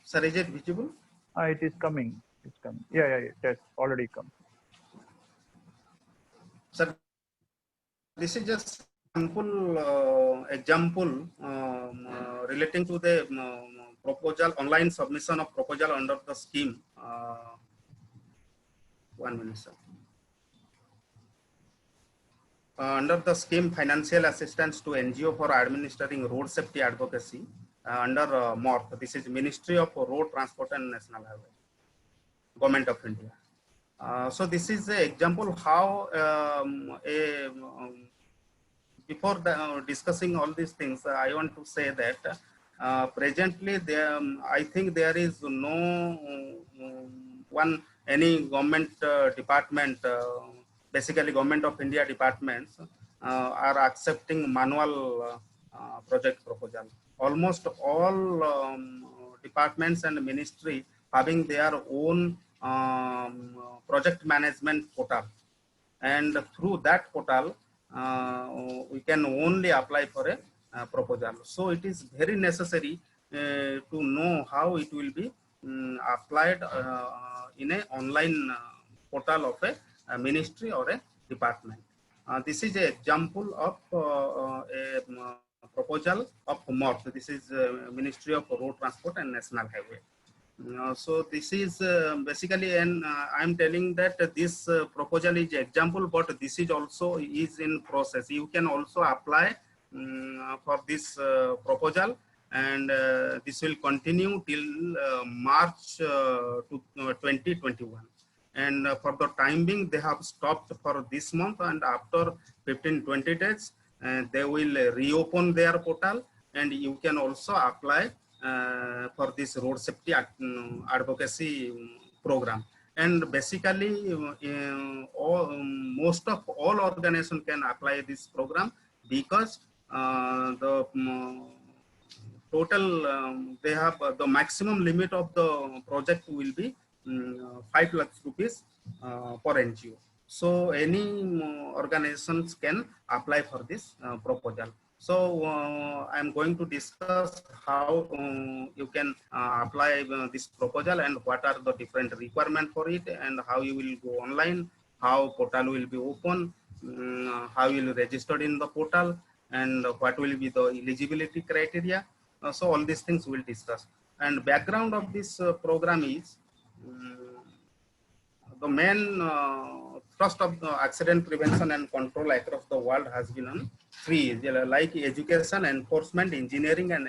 Sir, is it visible? It is coming. It's coming. Yeah, it has already come. Sir, this is just sample example relating to the proposal, online submission of proposal under the scheme. 1 minute, sir. Under the scheme financial assistance to NGO for administering road safety advocacy under MORTH, this is Ministry of Road Transport and National Highway, Government of India. So this is an example how before discussing all these things, I want to say that presently I think there is no any government department, basically Government of India departments are accepting manual project proposal. Almost all departments and ministry having their own project management portal, and through that portal we can only apply for a proposal. So it is very necessary to know how it will be applied in a online portal of a ministry or a department. This is an example of a proposal of MORTH. This is Ministry of Road Transport and National Highway. So this is basically, and I'm telling that this proposal is example, but this is also is in process. You can also apply for this proposal, and this will continue till March 2021. And for the time being, they have stopped for this month, and after 15-20 days, they will reopen their portal, and you can also apply for this road safety advocacy program. And basically, most of all organizations can apply this program, because the total they have the maximum limit of the project will be 5 lakh rupees for NGO. So any organizations can apply for this proposal. So I'm going to discuss how you can apply this proposal, and what are the different requirements for it, and how you will go online, how portal will be open, how you will register in the portal, and what will be the eligibility criteria. So all these things we'll discuss. And background of this program is the main thrust of the accident prevention and control across the world has been on three, like education, enforcement, engineering, and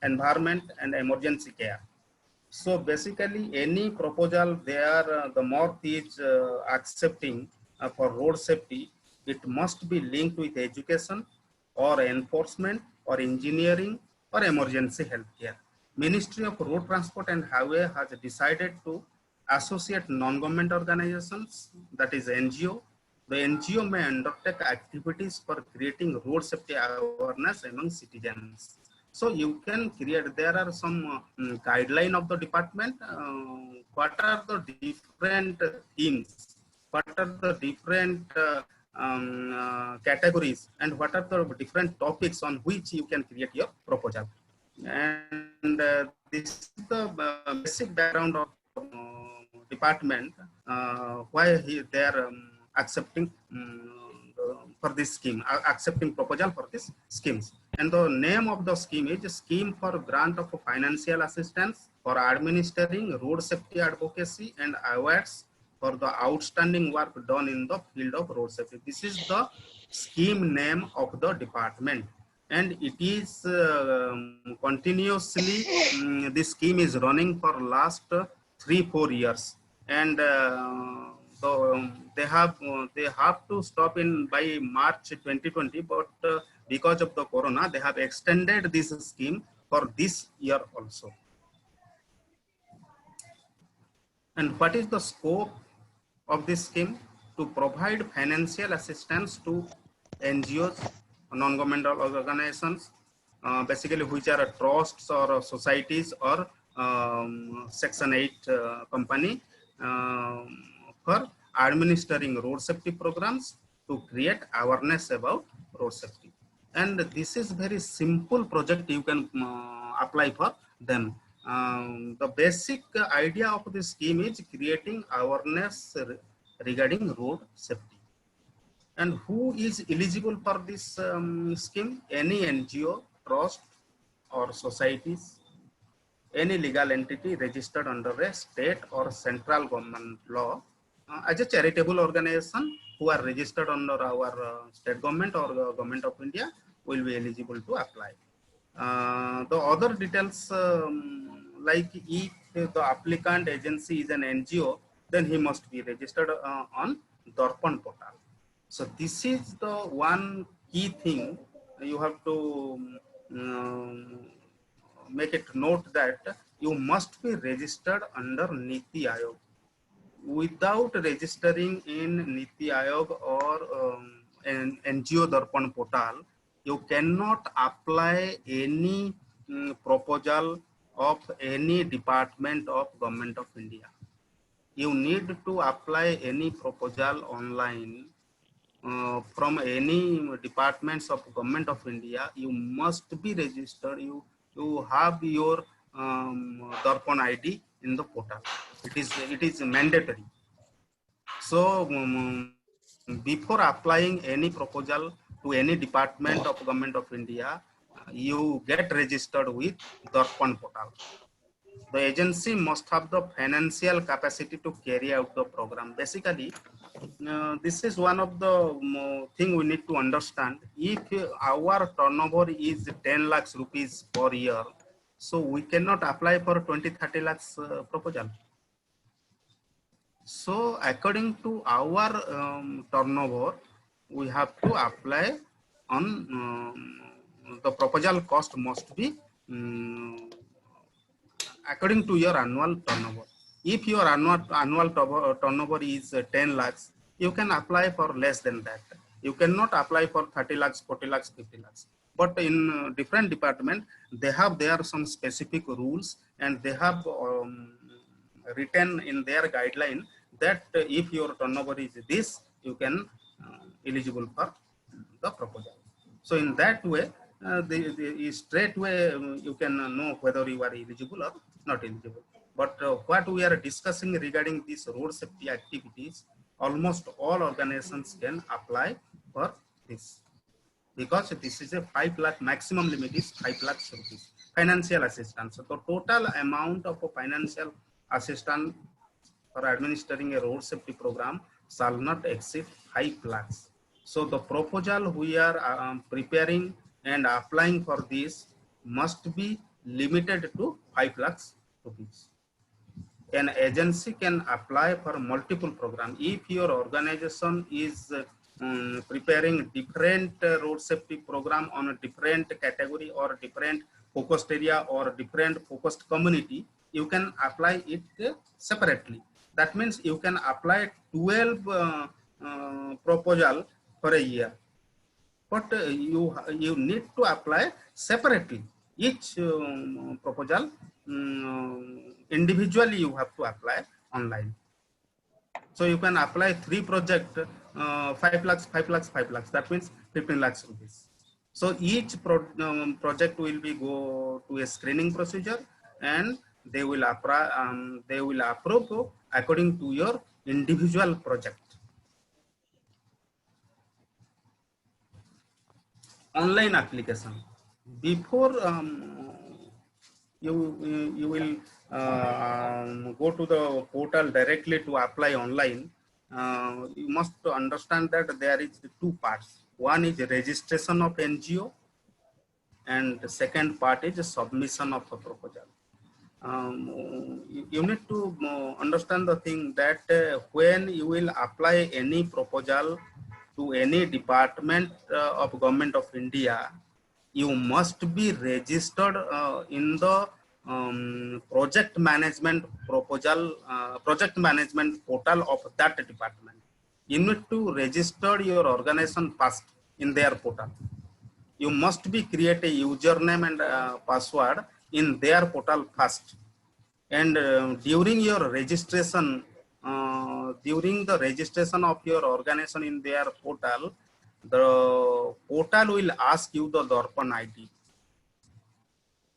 environment and emergency care. So basically, any proposal there the MORTH is accepting for road safety, it must be linked with education or enforcement or engineering or emergency healthcare. Ministry of Road Transport and Highway has decided to associate non-government organizations, that is NGO. The NGO may undertake activities for creating road safety awareness among citizens. So you can create, there are some guideline of the department, what are the different themes, what are the different categories, and what are the different topics on which you can create your proposal. And this is the basic background of department, why they are accepting for this scheme, accepting proposal for this schemes. And the name of the scheme is Scheme for Grant of Financial Assistance for Administering Road Safety Advocacy and Awards for the outstanding work done in the field of road safety. This is the scheme name of the department, and it is continuously, this scheme is running for last 3-4 years, and so they have to stop in by March 2020, but because of the corona, they have extended this scheme for this year also. And what is the scope of this scheme? To provide financial assistance to NGOs, non-governmental organizations, basically which are trusts or societies or Section 8 company, for administering road safety programs to create awareness about road safety. And this is very simple project, you can apply for them. The basic idea of this scheme is creating awareness regarding road safety. And who is eligible for this scheme? Any NGO, trust, or societies, any legal entity registered under a state or central government law as a charitable organization who are registered under our state government or the government of India will be eligible to apply. The other details, like if the applicant agency is an NGO, then he must be registered on Darpan portal. So this is the one key thing you have to make it note, that you must be registered under Niti Aayog. Without registering in Niti Aayog or an NGO Darpan portal, you cannot apply any proposal of any department of Government of India. You need to apply any proposal online from any departments of Government of India. You must be registered. You have your Darpan ID in the portal. It is mandatory. So before applying any proposal to any department of Government of India, you get registered with Darpan portal. The agency must have the financial capacity to carry out the program. Basically, this is one of the thing we need to understand. If our turnover is 10 lakhs rupees per year, so we cannot apply for 20-30 lakhs proposal. So according to our turnover, we have to apply on the proposal cost must be according to your annual turnover. If your annual turnover is 10 lakhs, you can apply for less than that. You cannot apply for 30 lakhs, 40 lakhs, 50 lakhs. But in different department, there are some specific rules, and they have written in their guideline that if your turnover is this, you can eligible for the proposal. So in that way, straight way you can know whether you are eligible or not eligible. But what we are discussing regarding these road safety activities, almost all organizations can apply for this, because this is a 5 lakh, maximum limit is 5 lakhs rupees financial assistance. So the total amount of financial assistance for administering a road safety program shall not exceed 5 lakhs. So the proposal we are preparing and applying for this must be limited to 5 lakhs rupees. An agency can apply for multiple programs. If your organization is preparing different road safety program on a different category or different focused area or different focused community, you can apply it separately. That means you can apply 12 proposal for a year, but you need to apply separately. Each proposal individually you have to apply online. So you can apply 3 projects, 5 lakhs, 5 lakhs, 5 lakhs. That means 15 lakhs rupees. So each project will be go to a screening procedure, and they will approve according to your individual project. Online application. Before you will go to the portal directly to apply online, you must understand that there is 2 parts. One is registration of NGO, and the second part is submission of a proposal. You need to understand the thing that when you will apply any proposal to any department of Government of India, you must be registered in the project management proposal, project management portal of that department. You need to register your organization first in their portal. You must be create a username and password in their portal first. And during your registration, during the registration of your organization in their portal, the portal will ask you the Darpan ID.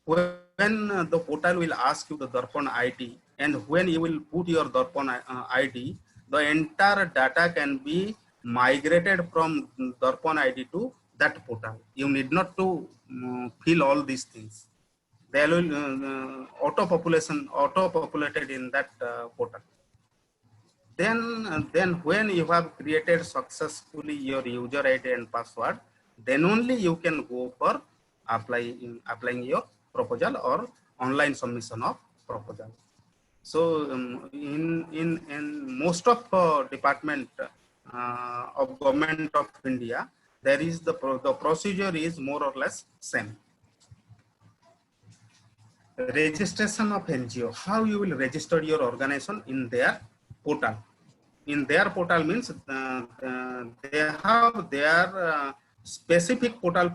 When when the portal will ask you the Darpan ID, and when you will put your Darpan ID, the entire data can be migrated from Darpan ID to that portal. You need not to fill all these things. They will auto-populated in that portal. Then when you have created successfully your user ID and password, then only you can go for applying your proposal or online submission of proposal. So in most of department of government of India, there is the procedure is more or less same. Registration of NGO, how you will register your organization in their portal. In their portal means they have their specific portal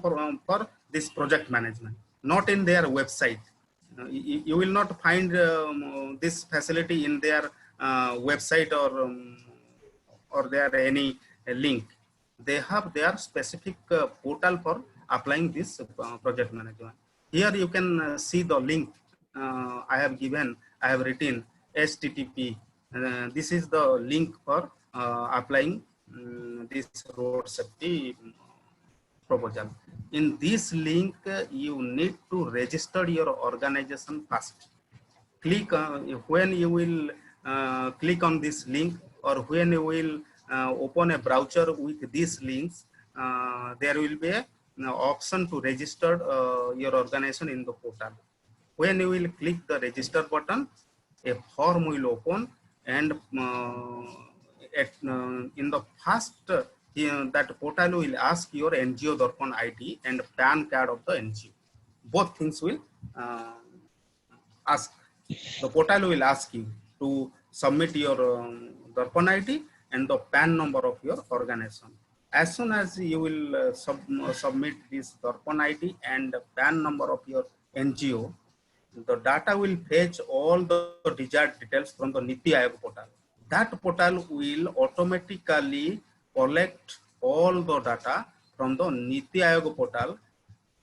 for this project management, not in their website. You will not find this facility in their website or there any link. They have their specific portal for applying this project management. Here you can see the link I have given. I have written HTTP. This is the link for applying this road safety proposal. In this link, you need to register your organization first. Click when you will click on this link, or when you will open a browser with these links, there will be an option to register your organization in the portal. When you will click the register button, a form will open, and in the first that portal will ask your NGO Darpan ID and PAN card of the NGO. Both things will ask. The portal will ask you to submit your Darpan ID and the PAN number of your organization. As soon as you will submit this Darpan ID and PAN number of your NGO, the data will fetch all the desired details from the NITI Aayog portal. That portal will automatically collect all the data from the NITI Aayog portal,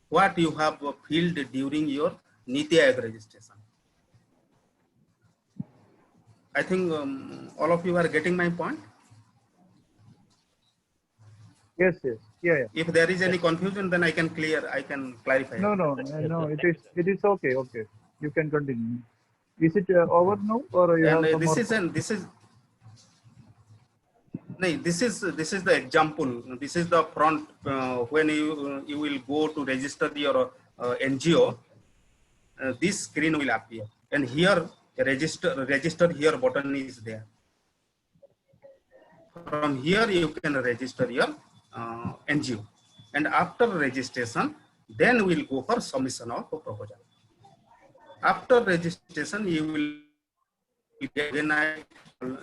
what you have filled during your NITI Aayog registration. I think all of you are getting my point. Yes, yes, yeah. If there is any confusion, then I can clarify. No, it is okay. Okay, you can continue. Is it over now, or you have some more? This is the example. This is the front when you will go to register your NGO. This screen will appear, and here register here button is there. From here you can register your NGO, and after registration, then we'll go for submission of a proposal. After registration, you will get a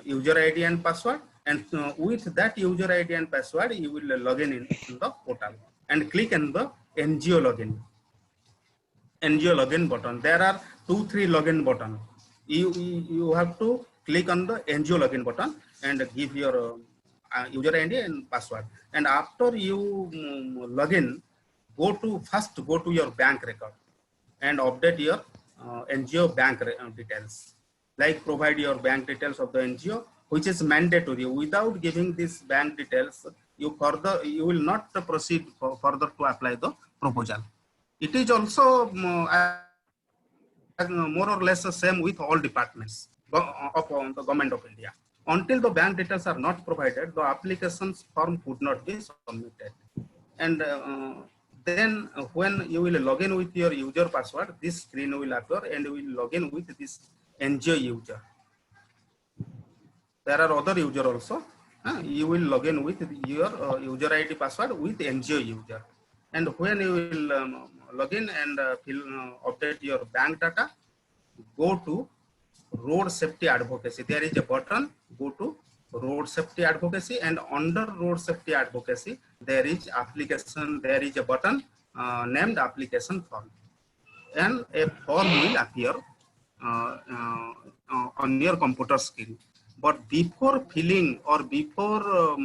user ID and password, and with that user ID and password, you will log in the portal and click on the NGO login button. There are 2-3 login buttons. You have to click on the NGO login button and give your user ID and password. And after you log in, go to your bank record and update your NGO bank details. Like provide your bank details of the NGO, which is mandatory. Without giving these bank details, you will not proceed further to apply the proposal. It is also more or less the same with all departments of the government of India. Until the bank details are not provided, the applications form could not be submitted. And then when you will log in with your user password, this screen will appear, and you will log in with this NGO user. There are other users also. You will log in with your user ID password with NGO user. And when you will log in and update your bank data, go to road safety advocacy. There is a button, go to road safety advocacy, and under road safety advocacy, there is application. There is a button named application form, and a form will appear on your computer screen. But before filling or before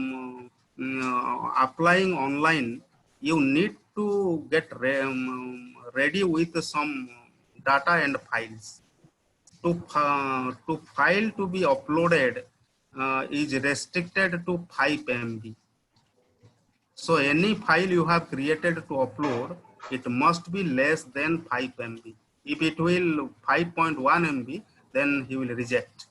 applying online, you need to get ready with some data and files. To file to be uploaded is restricted to 5 MB. So any file you have created to upload, it must be less than 5 MB. If it will 5.1 MB, then he will reject.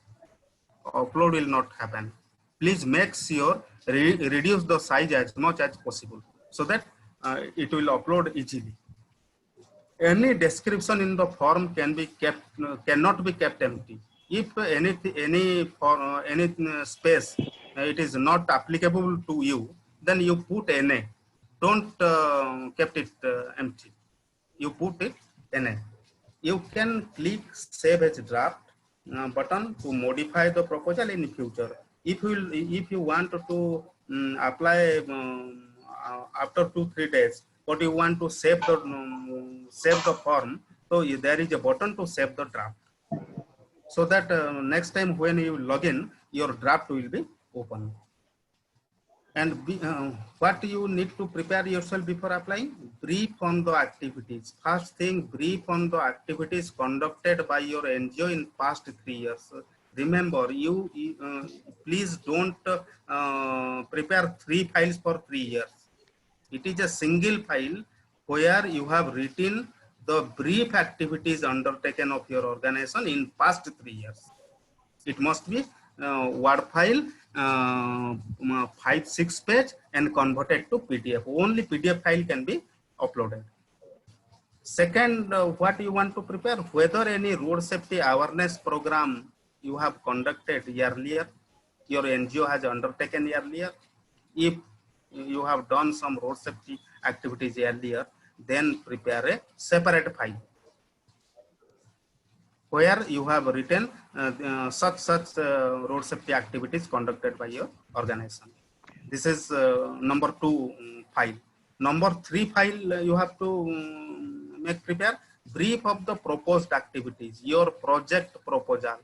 Upload will not happen. Please make sure reduce the size as much as possible so that it will upload easily. Any description in the form cannot be kept empty. If any space it is not applicable to you, then you put NA. Don't kept it empty. You put it NA. You can click Save as Draft button to modify the proposal in future. If you want to apply after 2-3 days, but you want to save the form, so there is a button to save the draft, so that next time when you log in, your draft will be open. And what you need to prepare yourself before applying? Brief on the activities. First thing, brief on the activities conducted by your NGO in past 3 years. Remember, you please don't prepare 3 files for 3 years. It is a single file where you have written the brief activities undertaken of your organization in past 3 years. It must be Word file, 5-6 page and converted to PDF. Only PDF file can be uploaded. Second, what you want to prepare, whether any road safety awareness program you have conducted earlier, your NGO has undertaken earlier. If you have done some road safety activities earlier, then prepare a separate file where you have written such road safety activities conducted by your organization. This is number 2 file. Number 3 file you have to prepare brief of the proposed activities, your project proposal.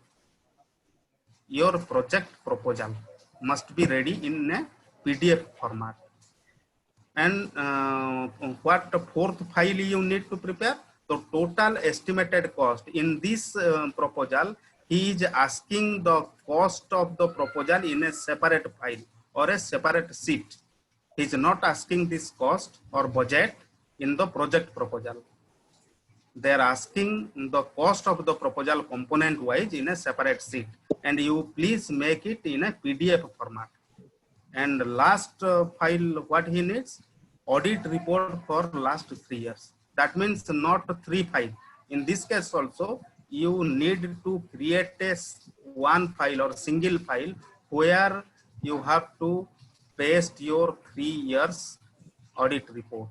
Your project proposal must be ready in a PDF format. And what the 4th file you need to prepare? The total estimated cost. In this proposal, he is asking the cost of the proposal in a separate file or a separate sheet. He is not asking this cost or budget in the project proposal. They are asking the cost of the proposal component wise in a separate sheet, and you please make it in a PDF format. And last file, what he needs? Audit report for last 3 years. That means not 3 files. In this case also, you need to create a one file or single file where you have to paste your 3 years audit report.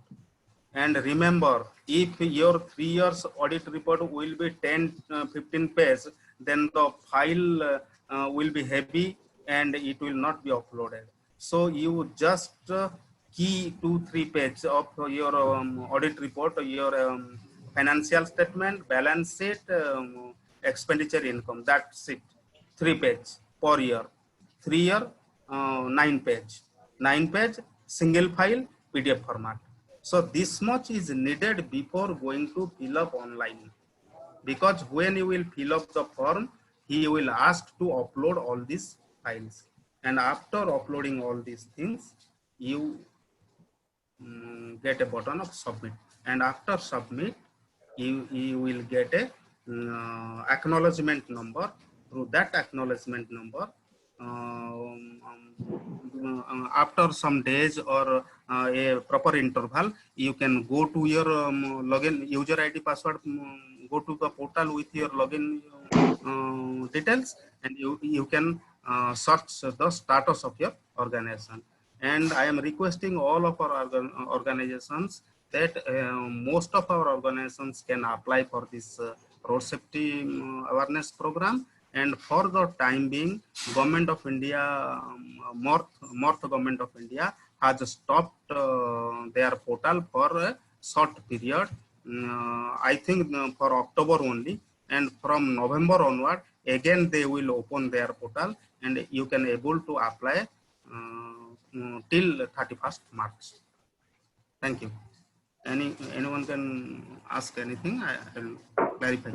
And remember, if your 3 years audit report will be 10-15 pages, then the file will be heavy and it will not be uploaded. So you just key 2-3 pages of your audit report, your financial statement, balance sheet, expenditure income. That's it. 3 pages per year. 3 year, 9 page. 9 page, single file, PDF format. So this much is needed before going to fill up online. Because when you will fill up the form, he will ask to upload all these files. And after uploading all these things, you get a button of submit. And after submit, you will get a acknowledgement number. Through that acknowledgement number, after some days or a proper interval, you can go to your login user ID password, go to the portal with your login details, and you can search the status of your organization. And I am requesting all of our organizations that most of our organizations can apply for this road safety awareness program. And for the time being, Government of India, North Government of India has stopped their portal for a short period. I think for October only, and from November onward, again they will open their portal, and you can able to apply till 31st March. Thank you. Anyone can ask anything. I will clarify.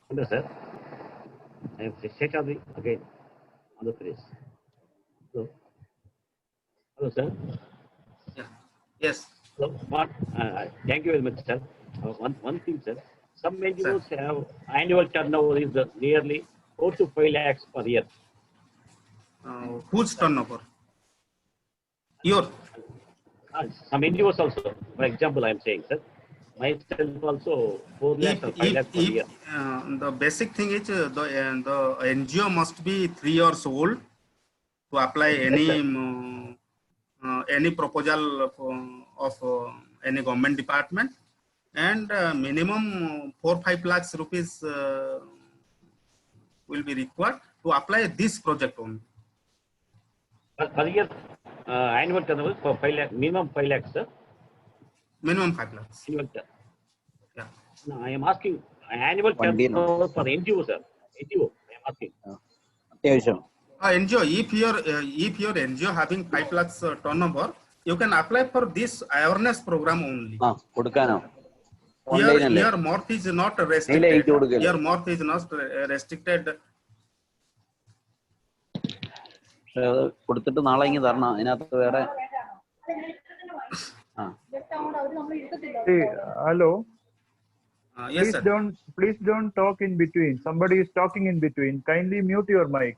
Hello, sir. I am Seshadri again on the place. Hello. Hello, sir. Yeah. Yes. Hello. Thank you very much, sir. One thing, sir. Some NGOs have annual turnover is nearly 4 to 5 lakhs per year. Whose turnover? Your. Some NGOs also. For example, I am saying, sir. Myself also 4 lakhs or 5 lakhs per year. The basic thing is the NGO must be 3 years old to apply any proposal of any government department, and minimum 4-5 lakhs rupees will be required to apply this project only. Per year, annual turnover for 5 lakhs, minimum 5 lakhs, sir. Minimum 5 lakhs. Annual turnover. Yeah. No, I am asking annual turnover for NGO, sir. NGO, I am asking. NGO, if your NGO having 5 lakhs turnover, you can apply for this awareness program only. Your mouth is not restricted. Your mouth is not restricted. കൊടുത്തിട്ട് നാളെ ഇങ്ങ് തരണം അതിനകത്ത് വേറെ Hello. Yes, sir. Please don't talk in between. Somebody is talking in between. Kindly mute your mic.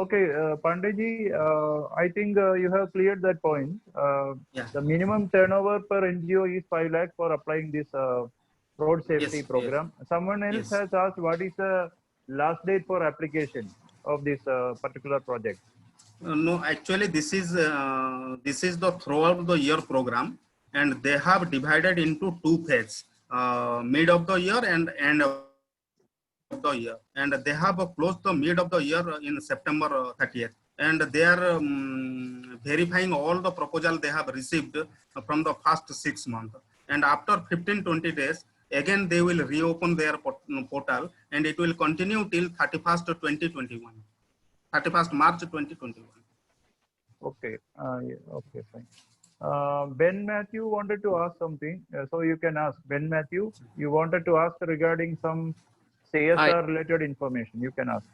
Okay, Pandeyji, I think you have cleared that point. Yeah. The minimum turnover per NGO is 5 lakhs for applying this road safety Yes, program. Someone else Yes. has asked what is the last date for application of this particular project. No, actually, this is the throughout the year program, and they have divided into 2 phases: mid of the year and end of the year. And they have closed the mid of the year in September 30th, and they are verifying all the proposal they have received from the first 6 months. And after 15-20 days, again they will reopen their portal, and it will continue till 31st 2021. 31st March 2021. Okay, okay, fine. Ben Matthew wanted to ask something, so you can ask. Ben Matthew, you wanted to ask regarding some CSR related information. You can ask.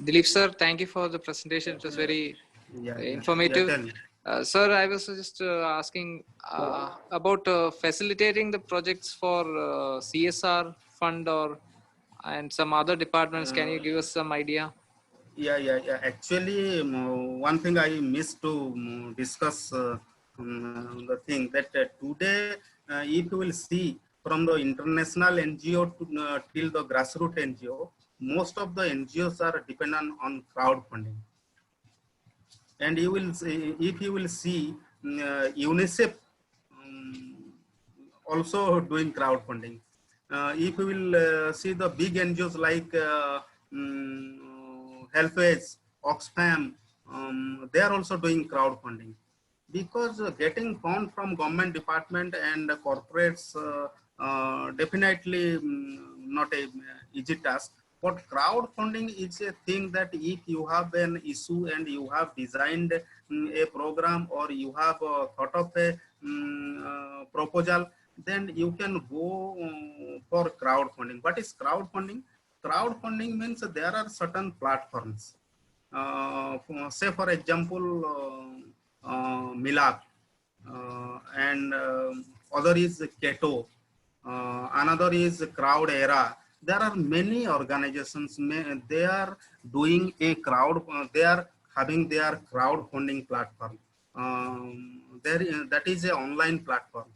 Dilip sir, thank you for the presentation. It was very informative. Sir, I was just asking about facilitating the projects for CSR fund and some other departments. Can you give us some idea? Yeah. Actually, one thing I missed to discuss the thing that today, if you will see from the international NGO till the grassroots NGO, most of the NGOs are dependent on crowdfunding. And you will see, if you will see UNICEF also doing crowdfunding. If you will see the big NGOs like Healthways, Oxfam, they are also doing crowdfunding, because getting fund from government department and corporates definitely not a easy task. But crowdfunding is a thing that if you have an issue and you have designed a program, or you have thought of a proposal, then you can go for crowdfunding. What is crowdfunding? Crowdfunding means there are certain platforms. Say for example, Milap, and other is Keto, another is Crowdera. There are many organizations. They are doing a they are having their crowdfunding platform. That is an online platform.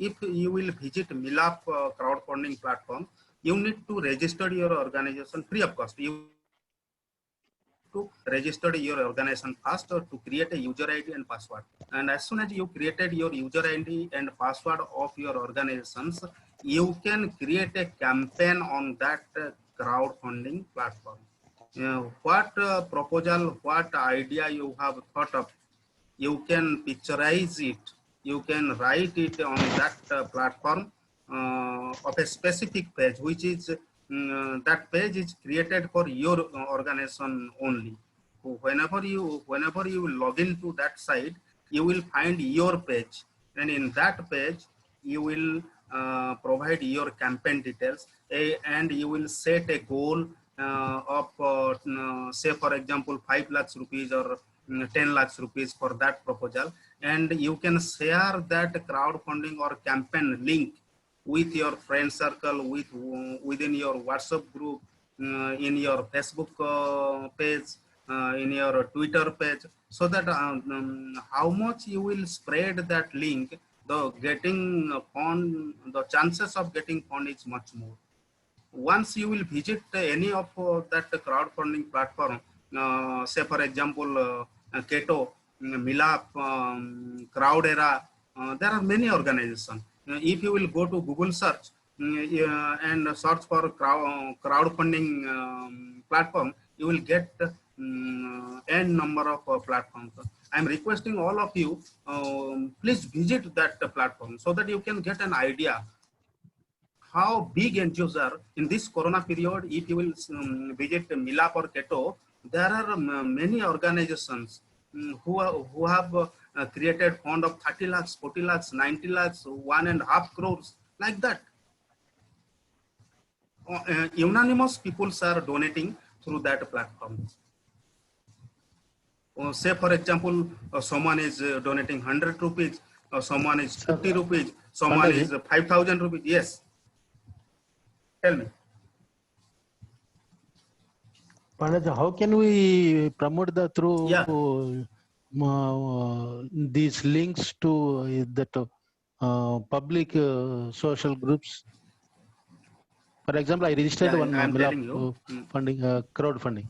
If you will visit Milap crowdfunding platform, you need to register your organization free of cost. You to register your organization first, or to create a user ID and password. And as soon as you created your user ID and password of your organizations, you can create a campaign on that crowdfunding platform. What proposal, what idea you have thought of, you can picturize it. You can write it on that platform of a specific page, which is that page is created for your organization only. Whenever you log into that site, you will find your page, and in that page you will provide your campaign details, and you will set a goal of say for example 5 lakhs rupees or 10 lakhs rupees for that proposal, and you can share that crowdfunding or campaign link with your friend circle, within your WhatsApp group, in your Facebook page, in your Twitter page, so that how much you will spread that link, the chances of getting fund is much more. Once you will visit any of that crowdfunding platform, say for example Keto, Milap, Crowdera, there are many organizations. If you will go to Google search and search for crowdfunding platform, you will get n number of platforms. I'm requesting all of you, please visit that platform so that you can get an idea how big NGOs are in this corona period. If you will visit Milap or Keto, there are many organizations who have created fund of 30 lakhs, 40 lakhs, 90 lakhs, 1.5 crores, like that. Unanimous people are donating through that platform. Say for example, someone is donating 100 rupees, someone is 50 rupees, someone is 5,000 rupees. Yes. Tell me. Pandaji, how can we promote that through these links to that public social groups? For example, I registered one funding, crowdfunding.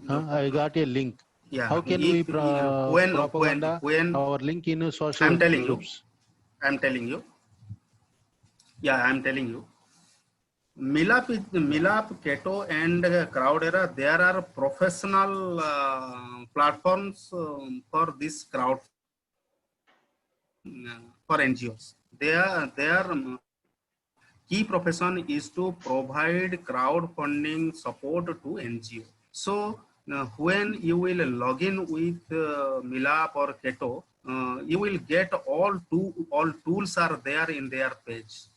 I got a link. How can we propaganda our link in social groups? I'm telling you. Yeah, I'm telling you. Milap, Keto, and Crowdera, there are professional platforms for this crowd for NGOs. Their key profession is to provide crowdfunding support to NGO. So when you will log in with Milap or Keto, you will get all tools are there in their page.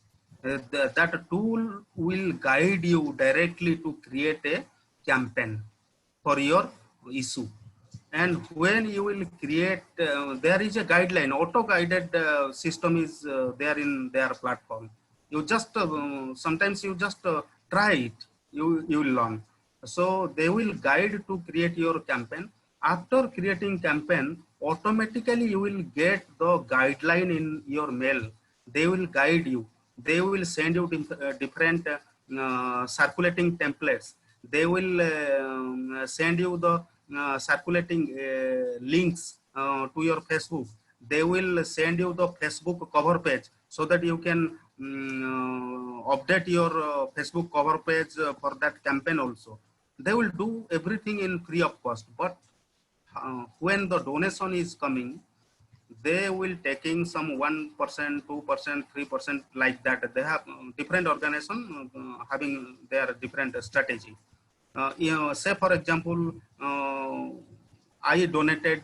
That tool will guide you directly to create a campaign for your issue. And when you will create, there is a guideline, auto-guided system is there in their platform. You just, sometimes you just try it, you will learn. So they will guide to create your campaign. After creating campaign, automatically you will get the guideline in your mail. They will guide you. They will send you different circulating templates. They will send you the circulating links to your Facebook. They will send you the Facebook cover page so that you can update your Facebook cover page for that campaign also. They will do everything in free of cost. But when the donation is coming, they will taking some 1%, 2%, 3% like that. They have different organizations having their different strategy. Say for example, I donated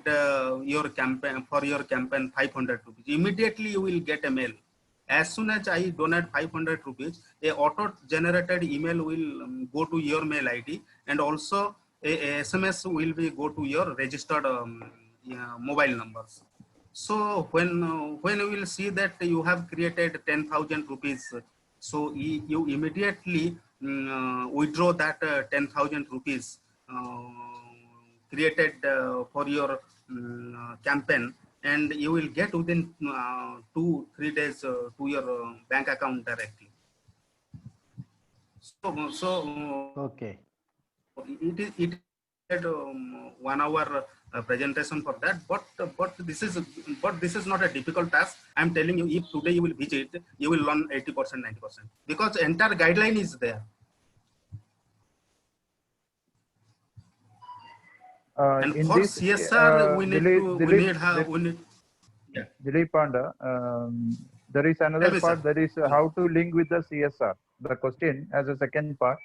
your campaign 500 rupees. Immediately you will get a mail. As soon as I donate 500 rupees, a auto-generated email will go to your mail ID, and also a SMS will be go to your registered mobile numbers. So when you will see that you have created 10,000 rupees, so you immediately withdraw that 10,000 rupees created for your campaign, and you will get within 2-3 days to your bank account directly. So okay. It is 1 hour presentation for that, but this is not a difficult task. I'm telling you, if today you will visit, you will learn 80%, 90%, because entire guideline is there. And in for this, CSR, we need Dilip Panda, there is another part, that is how to link with the CSR. The question as a second part,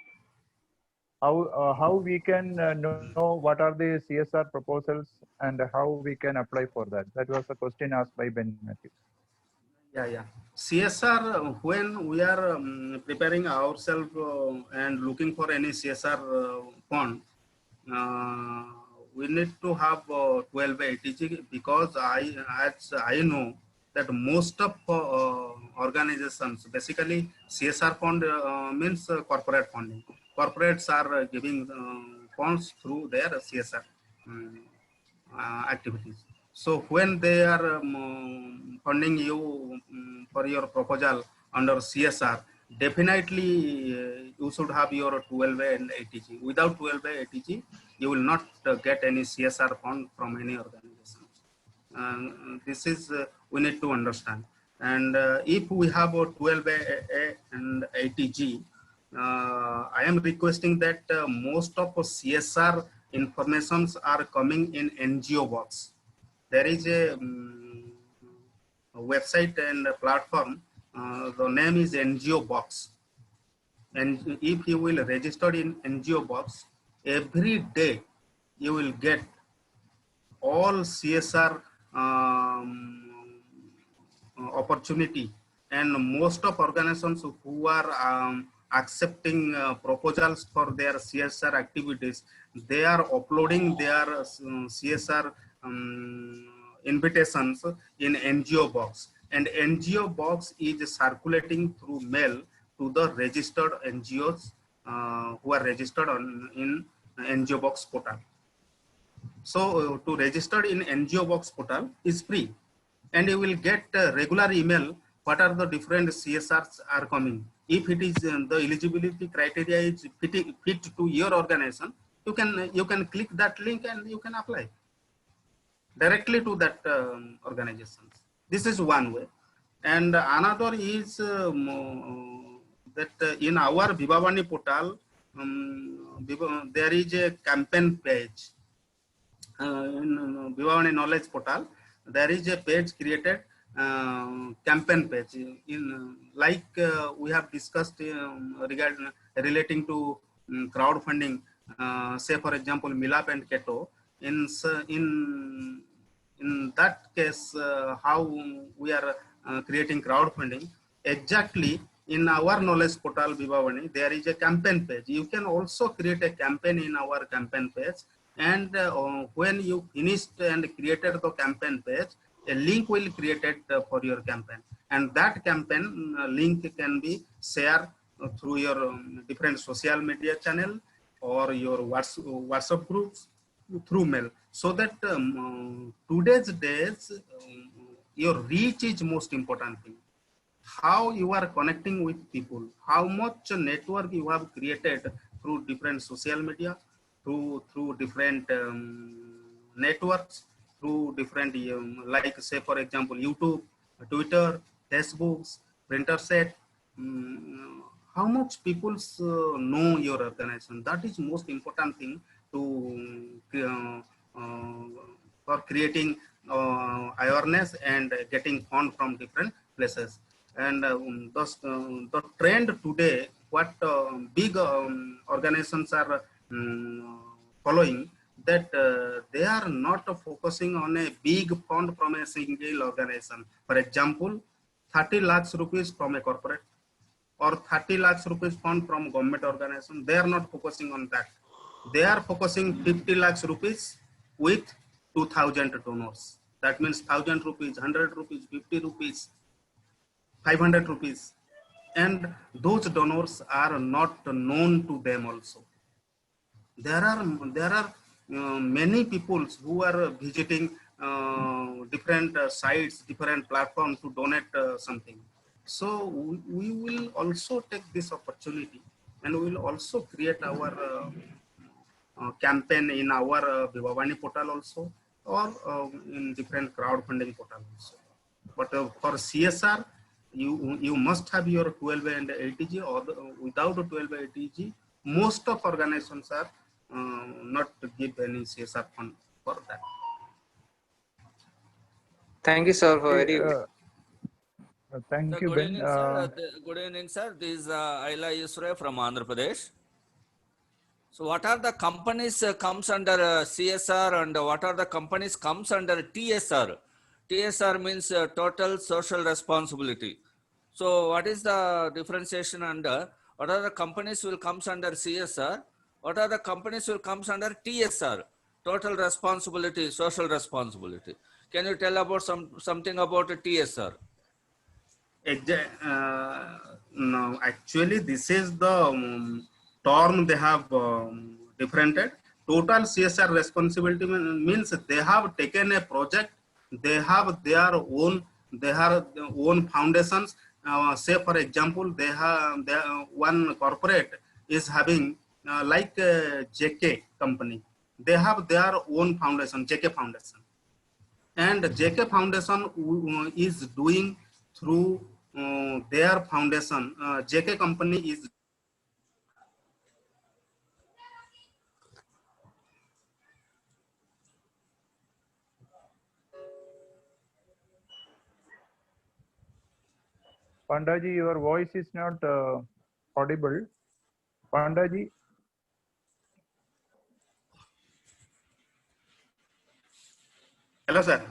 how we can know what are the CSR proposals and how we can apply for that. That was a question asked by Ben Matthew. Yeah. CSR, when we are preparing ourselves and looking for any CSR fund, we need to have 12 ATG, because as I know that most of organizations, basically CSR fund means corporate funding. Corporates are giving funds through their CSR activities. So when they are funding you for your proposal under CSR, definitely you should have your 12A and ATG. Without 12A ATG, you will not get any CSR fund from any organization. This is we need to understand. And if we have a 12A and ATG, I am requesting that most of CSR informations are coming in NGO box. There is a website and a platform. The name is NGO box. And if you will register in NGO box, every day you will get all CSR opportunity, and most of organizations who are accepting proposals for their CSR activities, they are uploading their CSR invitations in NGO box, and NGO box is circulating through mail to the registered NGOs who are registered in NGO box portal. So to register in NGO box portal is free, and you will get regular email what are the different CSRs are coming. If it is the eligibility criteria is fit to your organization, you can click that link and you can apply directly to that organizations. This is one way, and another is that in our Vibhavani portal there is a campaign page. In Vibhavani Knowledge Portal, there is a page created, campaign page. In we have discussed relating to crowdfunding. Say for example, Milap and Keto. In that case, how we are creating crowdfunding exactly. In our knowledge portal Vibhavani, there is a campaign page. You can also create a campaign in our campaign page. And when you finished and created the campaign page, a link will be created for your campaign, and that campaign link can be shared through your different social media channel or your WhatsApp groups through mail, so that today's days your reach is most important thing. How you are connecting with people, how much network you have created through different social media, through different networks, through different like say for example YouTube, Twitter, Facebook, Printerset. How much people know your organization? That is most important thing to for creating awareness and getting fund from different places. And the trend today, what big organizations are following, that they are not focusing on a big fund from a single organization. For example, 30 lakhs rupees from a corporate or 30 lakhs rupees fund from government organization. They are not focusing on that. They are focusing 50 lakhs rupees with 2,000 donors. That means 1,000 rupees, 100 rupees, 50 rupees, 500 rupees. And those donors are not known to them also. There are many people who are visiting different sites, different platforms to donate something. So we will also take this opportunity, and we will also create our campaign in our Vibhavani portal also, or in different crowdfunding portal also. But for CSR, you must have your 12A and ATG, or without 12A ATG, most of organizations are not to give any CSR fund for that. Thank you, sir, for very. Thank Sir, you, good Ben. evening, sir. Good evening, sir. This is Ayla Yusra from Andhra Pradesh. So what are the companies comes under CSR and what are the companies comes under TSR? TSR means total social responsibility. So what is the differentiation under, what are the companies will comes under CSR? What are the companies will comes under TSR? Total responsibility, social responsibility. Can you tell about something about a TSR? No, actually, this is the term they have differentiated. Total CSR responsibility means they have taken a project, they have their own foundations. Say for example, they have one corporate is having like JK company. They have their own foundation, JK Foundation, and JK Foundation is doing through their foundation. JK company is Pandaji, your voice is not audible. Pandaji. Hello, sir.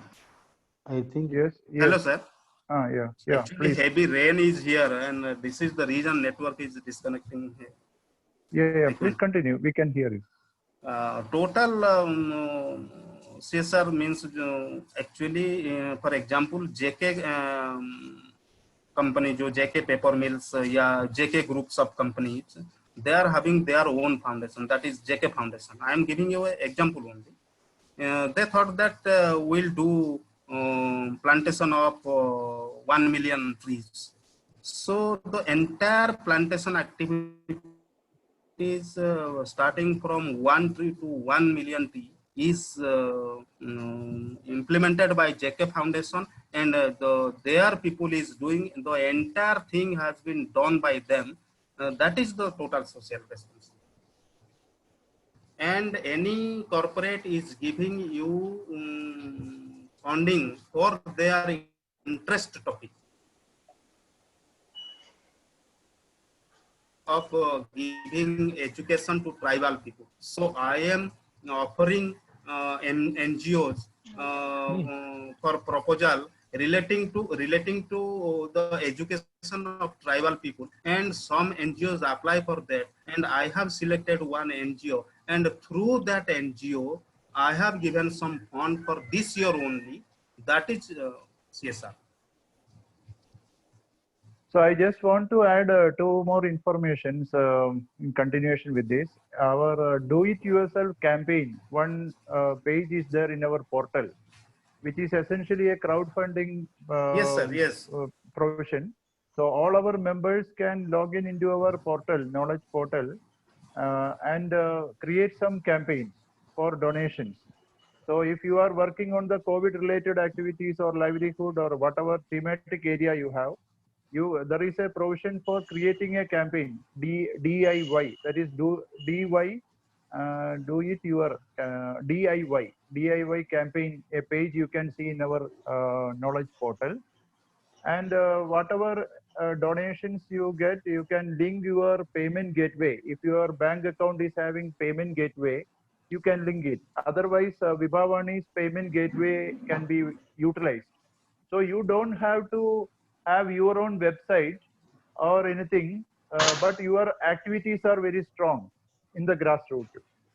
I think Yes. Hello, sir. Yeah. Actually, Please. heavy rain is here, and this is the reason network is disconnecting here. Yeah. Please continue. We can hear you. Total CSR means actually, for example, JK company, जो JK paper mills या JK groups of companies, they are having their own foundation. That is JK Foundation. I am giving you an example only. They thought that we'll do plantation of 1 million trees. So the entire plantation activity is starting from 1 tree to 1 million tree is implemented by JK Foundation, and their people is doing the entire thing has been done by them. That is the total social responsibility. And any corporate is giving you funding for their interest topic of giving education to tribal people. So I am offering NGOs for proposal relating to the education of tribal people, and some NGOs apply for that, and I have selected one NGO, and through that NGO I have given some fund for this year only. That is CSR. So I just want to add two more informations in continuation with this. Our do-it-yourself campaign, one page is there in our portal, which is essentially a crowdfunding Yes, sir. Yes. provision. So all our members can log in into our portal, knowledge portal, and create some campaigns for donations. So if you are working on the COVID-related activities or livelihood or whatever thematic area you have, there is a provision for creating a campaign, DIY, that is do it your DIY campaign, a page you can see in our knowledge portal. And whatever donations you get, you can link your payment gateway. If your bank account is having payment gateway, you can link it. Otherwise, Vibhavani's payment gateway can be utilized. So you don't have to have your own website or anything, but your activities are very strong in the grassroots.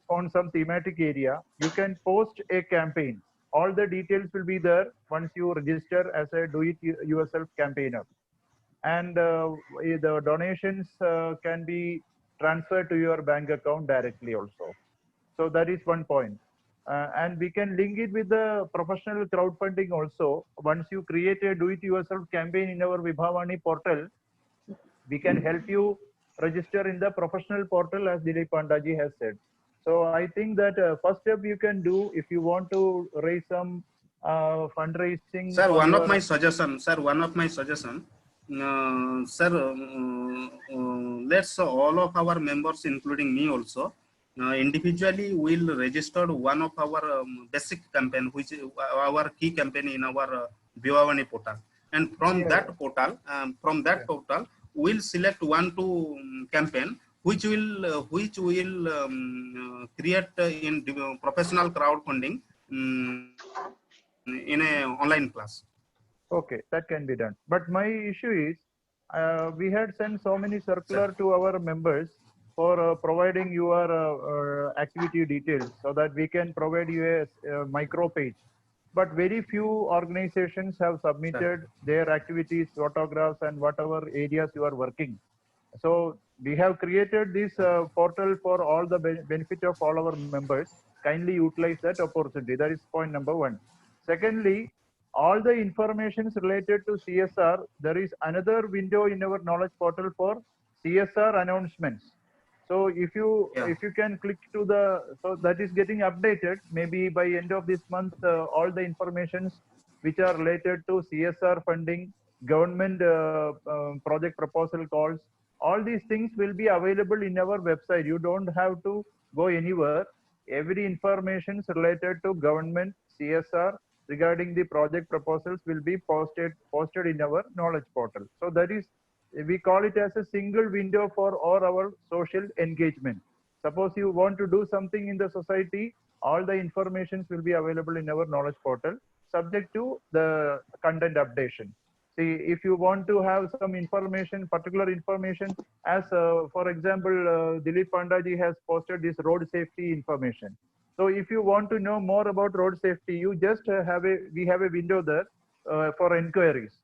On some thematic area, you can post a campaign. All the details will be there once you register as a do-it-yourself campaigner. And the donations can be transferred to your bank account directly also. So that is one point. And we can link it with the professional crowdfunding also. Once you create a do-it-yourself campaign in our Vibhavani portal, we can help you register in the professional portal, as Dilip Pandaji has said. So I think that first step you can do if you want to raise some fundraising. Sir, one of my suggestion, sir, let's all of our members, including me also, individually will register one of our basic campaign, which is our key campaign in our Vibhavani portal. And from that portal, we'll select 1-2 campaign which will create in professional crowdfunding in a online class. Okay, that can be done. But my issue is, we had sent so many circular to our members for providing your activity details so that we can provide you a micro page. But very few organizations have submitted their activities, photographs, and whatever areas you are working. So we have created this portal for all the benefit of all our members. Kindly utilize that opportunity. That is point number one. Secondly, all the informations related to CSR, there is another window in our knowledge portal for CSR announcements. So if you can click to the, so that is getting updated. Maybe by end of this month, all the informations which are related to CSR funding, government project proposal calls, all these things will be available in our website. You don't have to go anywhere. Every information related to government, CSR, regarding the project proposals will be posted in our knowledge portal. So that is, we call it as a single window for all our social engagement. Suppose you want to do something in the society, all the informations will be available in our knowledge portal, subject to the content updation. See, if you want to have some information, particular information, as for example, Dilip Pandaji has posted this road safety information. So if you want to know more about road safety, you just we have a window there for inquiries.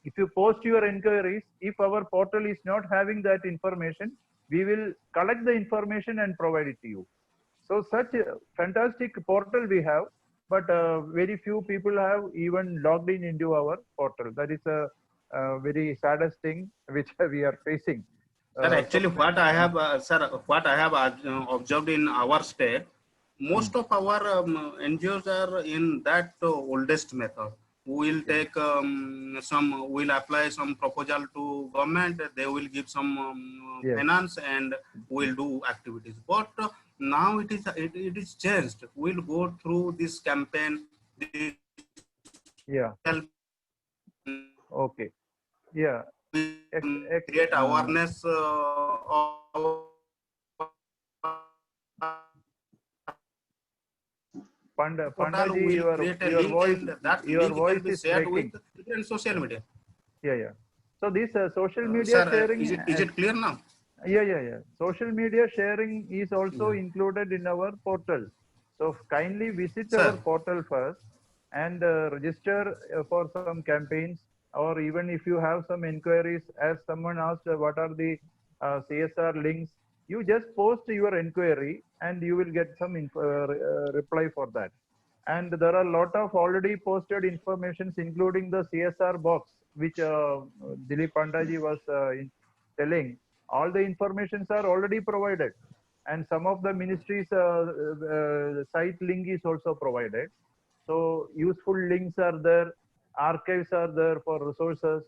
If you post your inquiries, if our portal is not having that information, we will collect the information and provide it to you. So such a fantastic portal we have, but very few people have even logged in into our portal. That is a very saddest thing which we are facing. Sir, actually, what I have, observed in our state, most of our NGOs are in that oldest method. We'll take we'll apply some proposal to government. They will give some finance, and we'll do activities. But now it is changed. We'll go through this campaign. Okay. Yeah. Create awareness Pandaji, your voice is breaking. With social media. Yeah. So this social media sharing, is it clear now? Yeah. Social media sharing is also included in our portal. So kindly visit our portal first and register for some campaigns, or even if you have some inquiries, as someone asked, what are the CSR links? You just post your inquiry and you will get some reply for that. And there are a lot of already posted informations, including the CSR box, which Dilip Pandaji was telling. All the informations are already provided, and some of the ministries' site link is also provided. So useful links are there, archives are there for resources.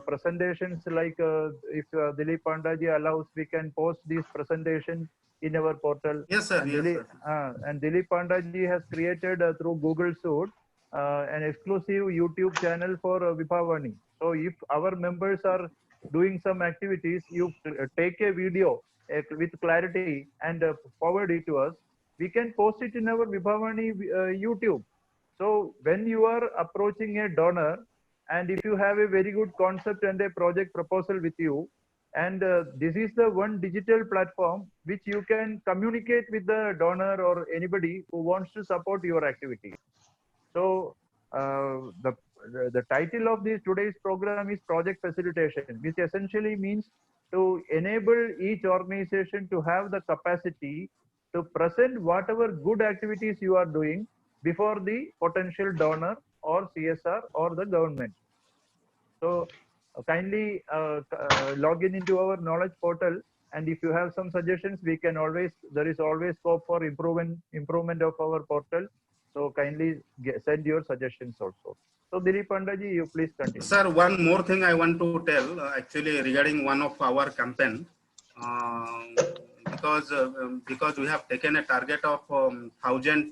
Presentations, like if Dilip Pandaji allows, we can post these presentations in our portal. Yes, sir. And Dilip Pandaji has created through Google Suite an exclusive YouTube channel for Vibhavani. So if our members are doing some activities, you take a video with clarity and forward it to us. We can post it in our Vibhavani YouTube. So when you are approaching a donor, and if you have a very good concept and a project proposal with you, and this is the one digital platform which you can communicate with the donor or anybody who wants to support your activity. So the title of this today's program is Project Facilitation, which essentially means to enable each organization to have the capacity to present whatever good activities you are doing before the potential donor or CSR or the government. So kindly log in into our knowledge portal, and if you have some suggestions, we can always, there is always scope for improvement of our portal. So kindly send your suggestions also. So Dilip Pandaji, you please continue. Sir, one more thing I want to tell, actually regarding one of our campaign, because we have taken a target of 1,000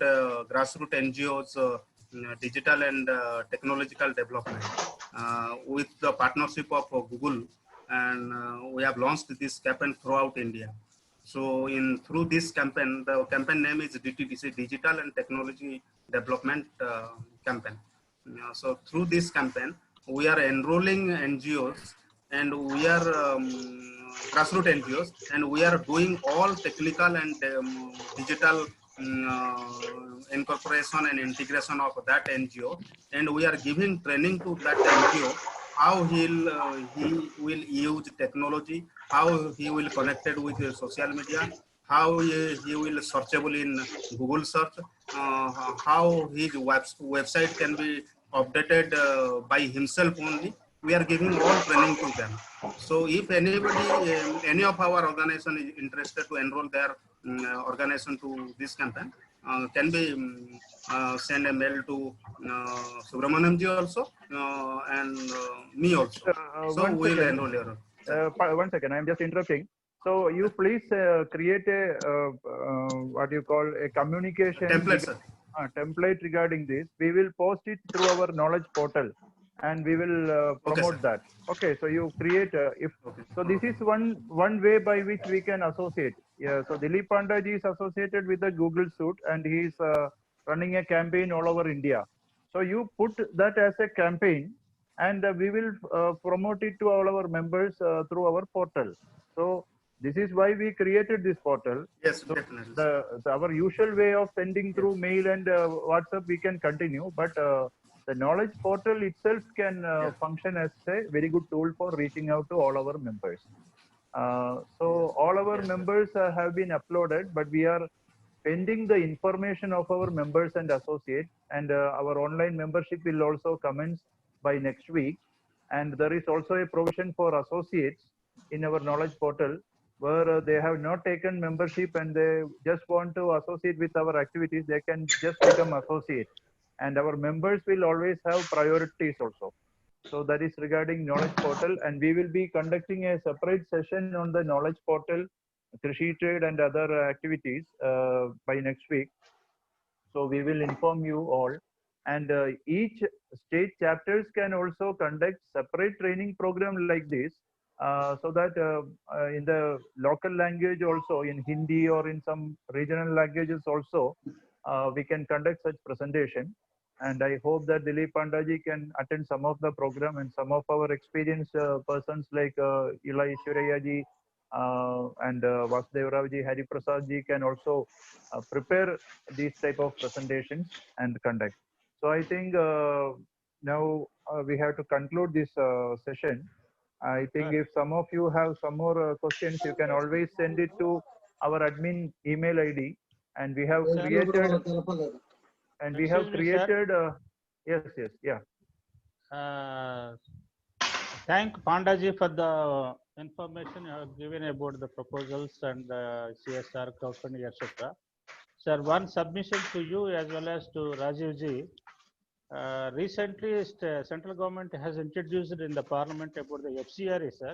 grassroots NGOs, digital and technological development, with the partnership of Google. and we have launched this campaign throughout India. So through this campaign, the campaign name is DTDC, Digital and Technology Development Campaign. So through this campaign, we are enrolling NGOs, and we are grassroots NGOs, and we are doing all technical and digital incorporation and integration of that NGO, and we are giving training to that NGO how he will use technology, how he will connected with social media, how he will searchable in Google search, how his website can be updated by himself only. We are giving all training to them. So if anybody, any of our organization is interested to enroll their organization to this campaign, can be send a mail to Subramaniam ji also and me also. So we will enroll your. One second, I'm just interrupting. So you please create a what you call a communication template regarding this. We will post it through our knowledge portal, and we will promote that. Okay, so you create so this is one way by which we can associate. Yeah, so Dilip Pandaji is associated with the Google Suite, and he is running a campaign all over India. So you put that as a campaign, and we will promote it to all our members through our portal. So this is why we created this portal. Yes, so definitely. Our usual way of sending through mail and WhatsApp we can continue, but the knowledge portal itself can function as a very good tool for reaching out to all our members. So all our members have been uploaded, but we are pending the information of our members and associates, and our online membership will also commence by next week. And there is also a provision for associates in our knowledge portal, where they have not taken membership and they just want to associate with our activities. They can just become associate, and our members will always have priorities also. So that is regarding knowledge portal, and we will be conducting a separate session on the knowledge portal, Krishi Trade and other activities by next week. So we will inform you all, and each state chapters can also conduct separate training program like this, so that in the local language also, in Hindi or in some regional languages also, we can conduct such presentation. And I hope that Dilip Pandaji can attend some of the program, and some of our experienced persons like Eli Shuraya ji and Vasudev Rao ji, Hari Prasad ji can also prepare these type of presentations and conduct. So I think now we have to conclude this session. I think if some of you have some more questions, you can always send it to our admin email ID, and we have created. And we have created. Yes, yeah. Thank Pandaji for the information you have given about the proposals and CSR crowdfunding, etc. Sir, one submission to you as well as to Rajiv ji. Recently, central government has introduced in the parliament about the FCRA, sir.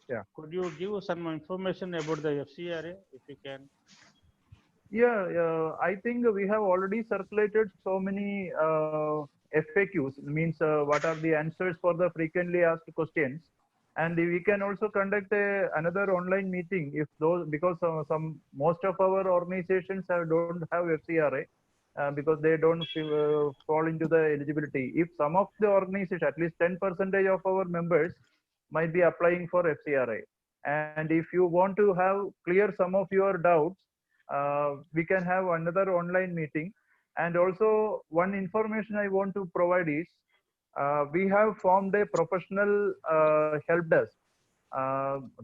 Yeah. Could you give some information about the FCRA, if you can? Yeah, I think we have already circulated so many FAQs, means what are the answers for the frequently asked questions. And we can also conduct another online meeting if those, because most of our organizations don't have FCRA because they don't fall into the eligibility. If some of the organizations, at least 10% of our members might be applying for FCRA. And if you want to have clear some of your doubts, we can have another online meeting. And also one information I want to provide is we have formed a professional help desk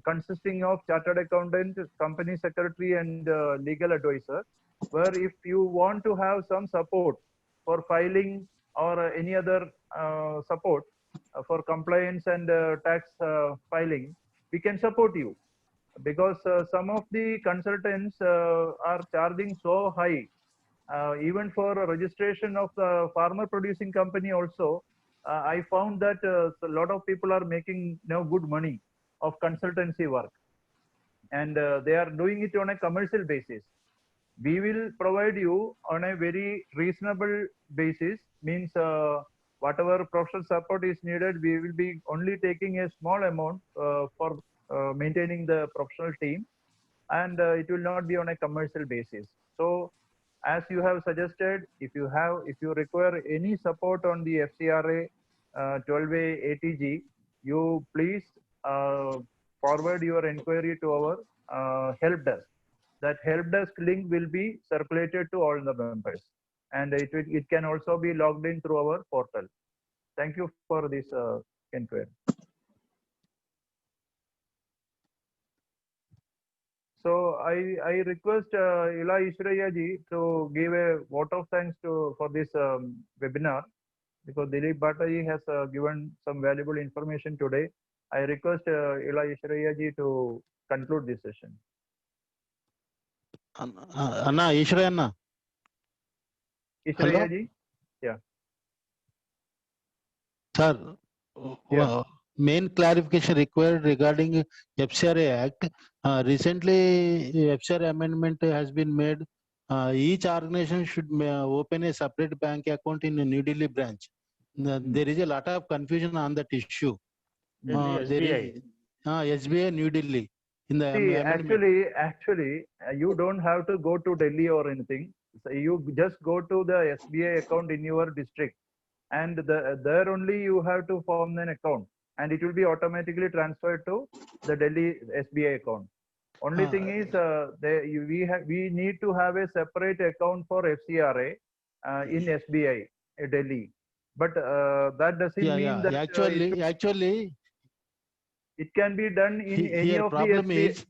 consisting of chartered accountant, company secretary, and legal advisor, where if you want to have some support for filing or any other support for compliance and tax filing, we can support you. Because some of the consultants are charging so high, even for a registration of the farmer producing company also. I found that a lot of people are making now good money of consultancy work, and they are doing it on a commercial basis. We will provide you on a very reasonable basis, means whatever professional support is needed, we will be only taking a small amount for maintaining the professional team, and it will not be on a commercial basis. So as you have suggested, if you require any support on the FCRA 12A ATG, you please forward your inquiry to our help desk. That help desk link will be circulated to all the members, and it can also be logged in through our portal. Thank you for this inquiry. So I request Ila Ishwarya ji to give a vote of thanks for this webinar, because Dilip Bhatta ji has given some valuable information today. I request Ila Ishwarya ji to conclude this session. Anna, Ishwarya Anna. Ishwarya ji? Yeah. Sir, Yeah. main clarification required regarding FCRA Act. Recently, FCRA amendment has been made. Each organization should open a separate bank account in a New Delhi branch. There is a lot of confusion on that issue. SBI. SBI New Delhi. In the See, amendment. actually, you don't have to go to Delhi or anything. So you just go to the SBI account in your district, and there only you have to form an account, and it will be automatically transferred to the Delhi SBI account. Only thing is, we need to have a separate account for FCRA in SBI Delhi, but that doesn't mean that Actually, it can be done in any here of problem the SBI. is.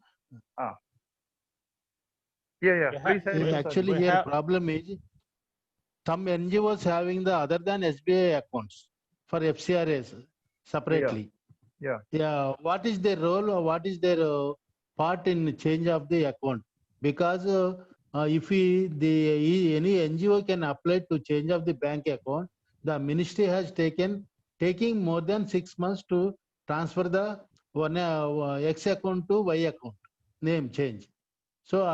Please. Actually, here problem is some NGOs having the other than SBI accounts for FCRAs separately. Yeah. What is their role or what is their part in change of the account? Because if any NGO can apply to change of the bank account, the ministry has taking more than 6 months to transfer the one X account to Y account name change. So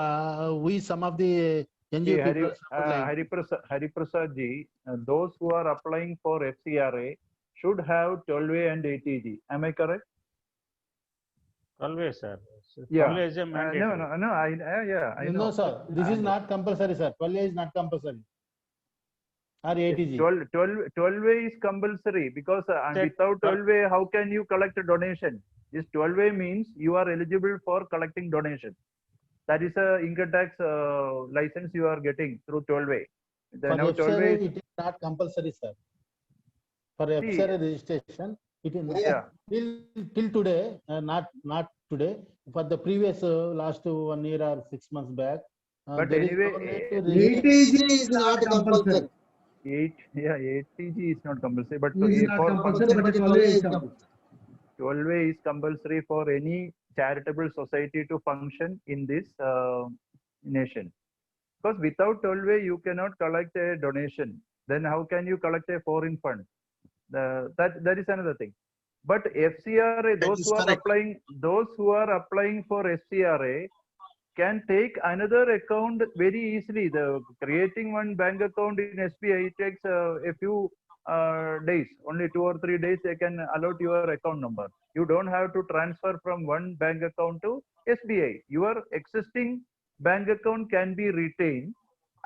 some of the NGO people Hariprasad ji, those who are applying for FCRA should have 12A and ATG. Am I correct? 12A, sir. Yeah. 12A is a mandatory. No. I know. No, sir. This is not compulsory, sir. 12A is not compulsory. Or ATG. 12A is compulsory, because without 12A, how can you collect a donation? This 12A means you are eligible for collecting donation. That is a income tax license you are getting through 12A. For FCRA, it is not compulsory, sir. For FCRA registration, it is till today, not today. For the previous last 1 year or 6 months back. But anyway, ATG is not compulsory. ATG is not compulsory, but It is not compulsory, but 12A is compulsory. 12A is compulsory for any charitable society to function in this nation. Because without 12A, you cannot collect a donation. Then how can you collect a foreign fund? That is another thing. But FCRA, those who are applying for FCRA can take another account very easily. Creating one bank account in SBI, it takes a few days, only 2 or 3 days. They can allot your account number. You don't have to transfer from one bank account to SBI. Your existing bank account can be retained.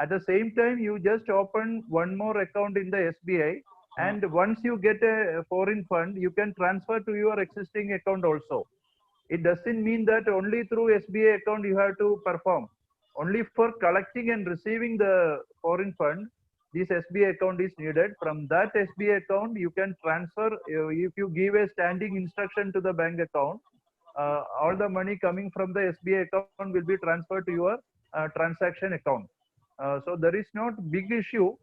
At the same time, you just open one more account in the SBI, and once you get a foreign fund, you can transfer to your existing account also. It doesn't mean that only through SBI account you have to perform. Only for collecting and receiving the foreign fund, this SBI account is needed. From that SBI account, you can transfer. If you give a standing instruction to the bank account, all the money coming from the SBI account will be transferred to your transaction account. So there is not big issue.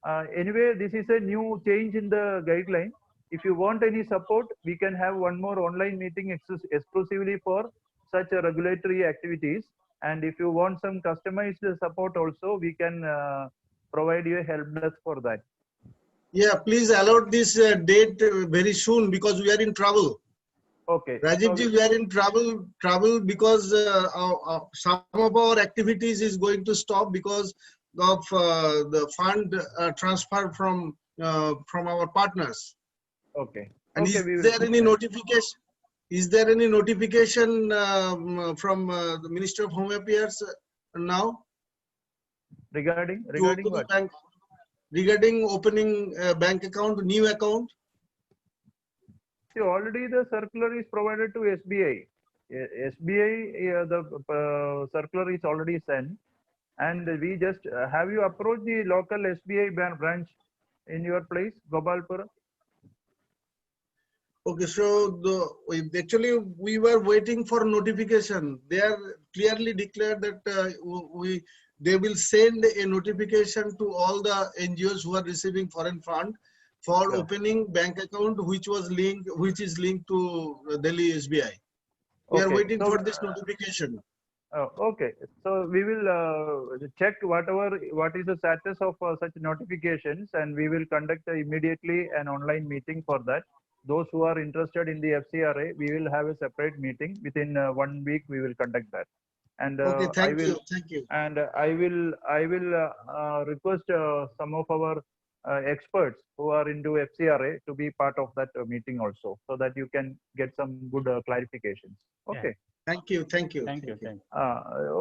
Anyway, this is a new change in the guideline. If you want any support, we can have one more online meeting exclusively for such regulatory activities. And if you want some customized support also, we can provide you a help desk for that. Yeah, please allot this date very soon, because we are in trouble. Okay. Rajiv ji, we are in trouble because some of our activities is going to stop because of the fund transfer from from our partners. Okay. And Okay, is we will there keep any that. notification? Is there any notification from the Minister of Home Affairs now Regarding to open what? bank, regarding opening bank account, new account? See, already the circular is provided to SBI. SBI, the circular is already sent, and we just have you approached the local SBI branch in your place, Gopalpura? Okay, so actually we were waiting for notification. They are clearly declared that they will send a notification to all the NGOs who are receiving foreign fund for Yeah. opening bank account, which is linked to Delhi SBI. We are Okay, waiting so for this notification. okay, so we will check what is the status of such notifications, and we will conduct immediately an online meeting for that. Those who are interested in the FCRA, we will have a separate meeting within 1 week. We will conduct that, and Okay, thank you. I will request some of our experts who are into FCRA to be part of that meeting also, so that you can get some good clarifications. Okay. Thank you. Thank you.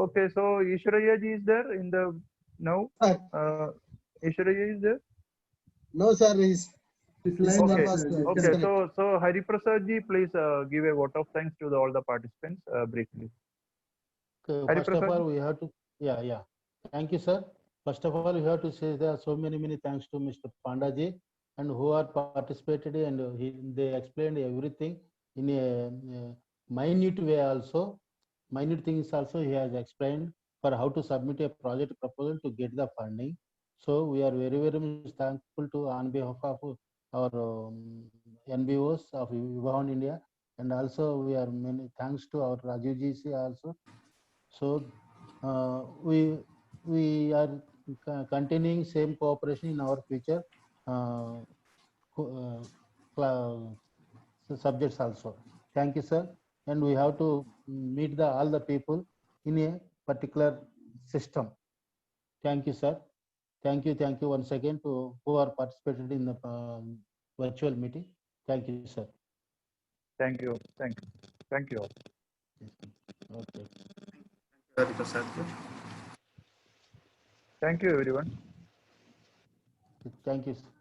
Okay, so Ishwaraya ji is there in the now? Ishwaraya is there? No, sir. His line Okay, was okay. disconnected. So Hari Prasad ji, please give a vote of thanks to all the participants briefly. Okay, Hari first of Prasad all, we have to, yeah. Thank you, sir. First of all, we have to say there are so many thanks to Mr. Pandaji and who are participated, and they explained everything in a minute way also. Minute things also he has explained for how to submit a project proposal to get the funding. So we are very much thankful to on behalf of our NBOs of Vivahan India, and also we are many thanks to our Rajiv ji also. So we are continuing same cooperation in our future subjects also. Thank you, sir. And we have to meet all the people in a particular system. Thank you, sir. Thank you once again to who are participated in the virtual meeting. Thank you, sir. Thank you all. Okay. Hari Prasad ji. Thank you, everyone. Thank you, sir.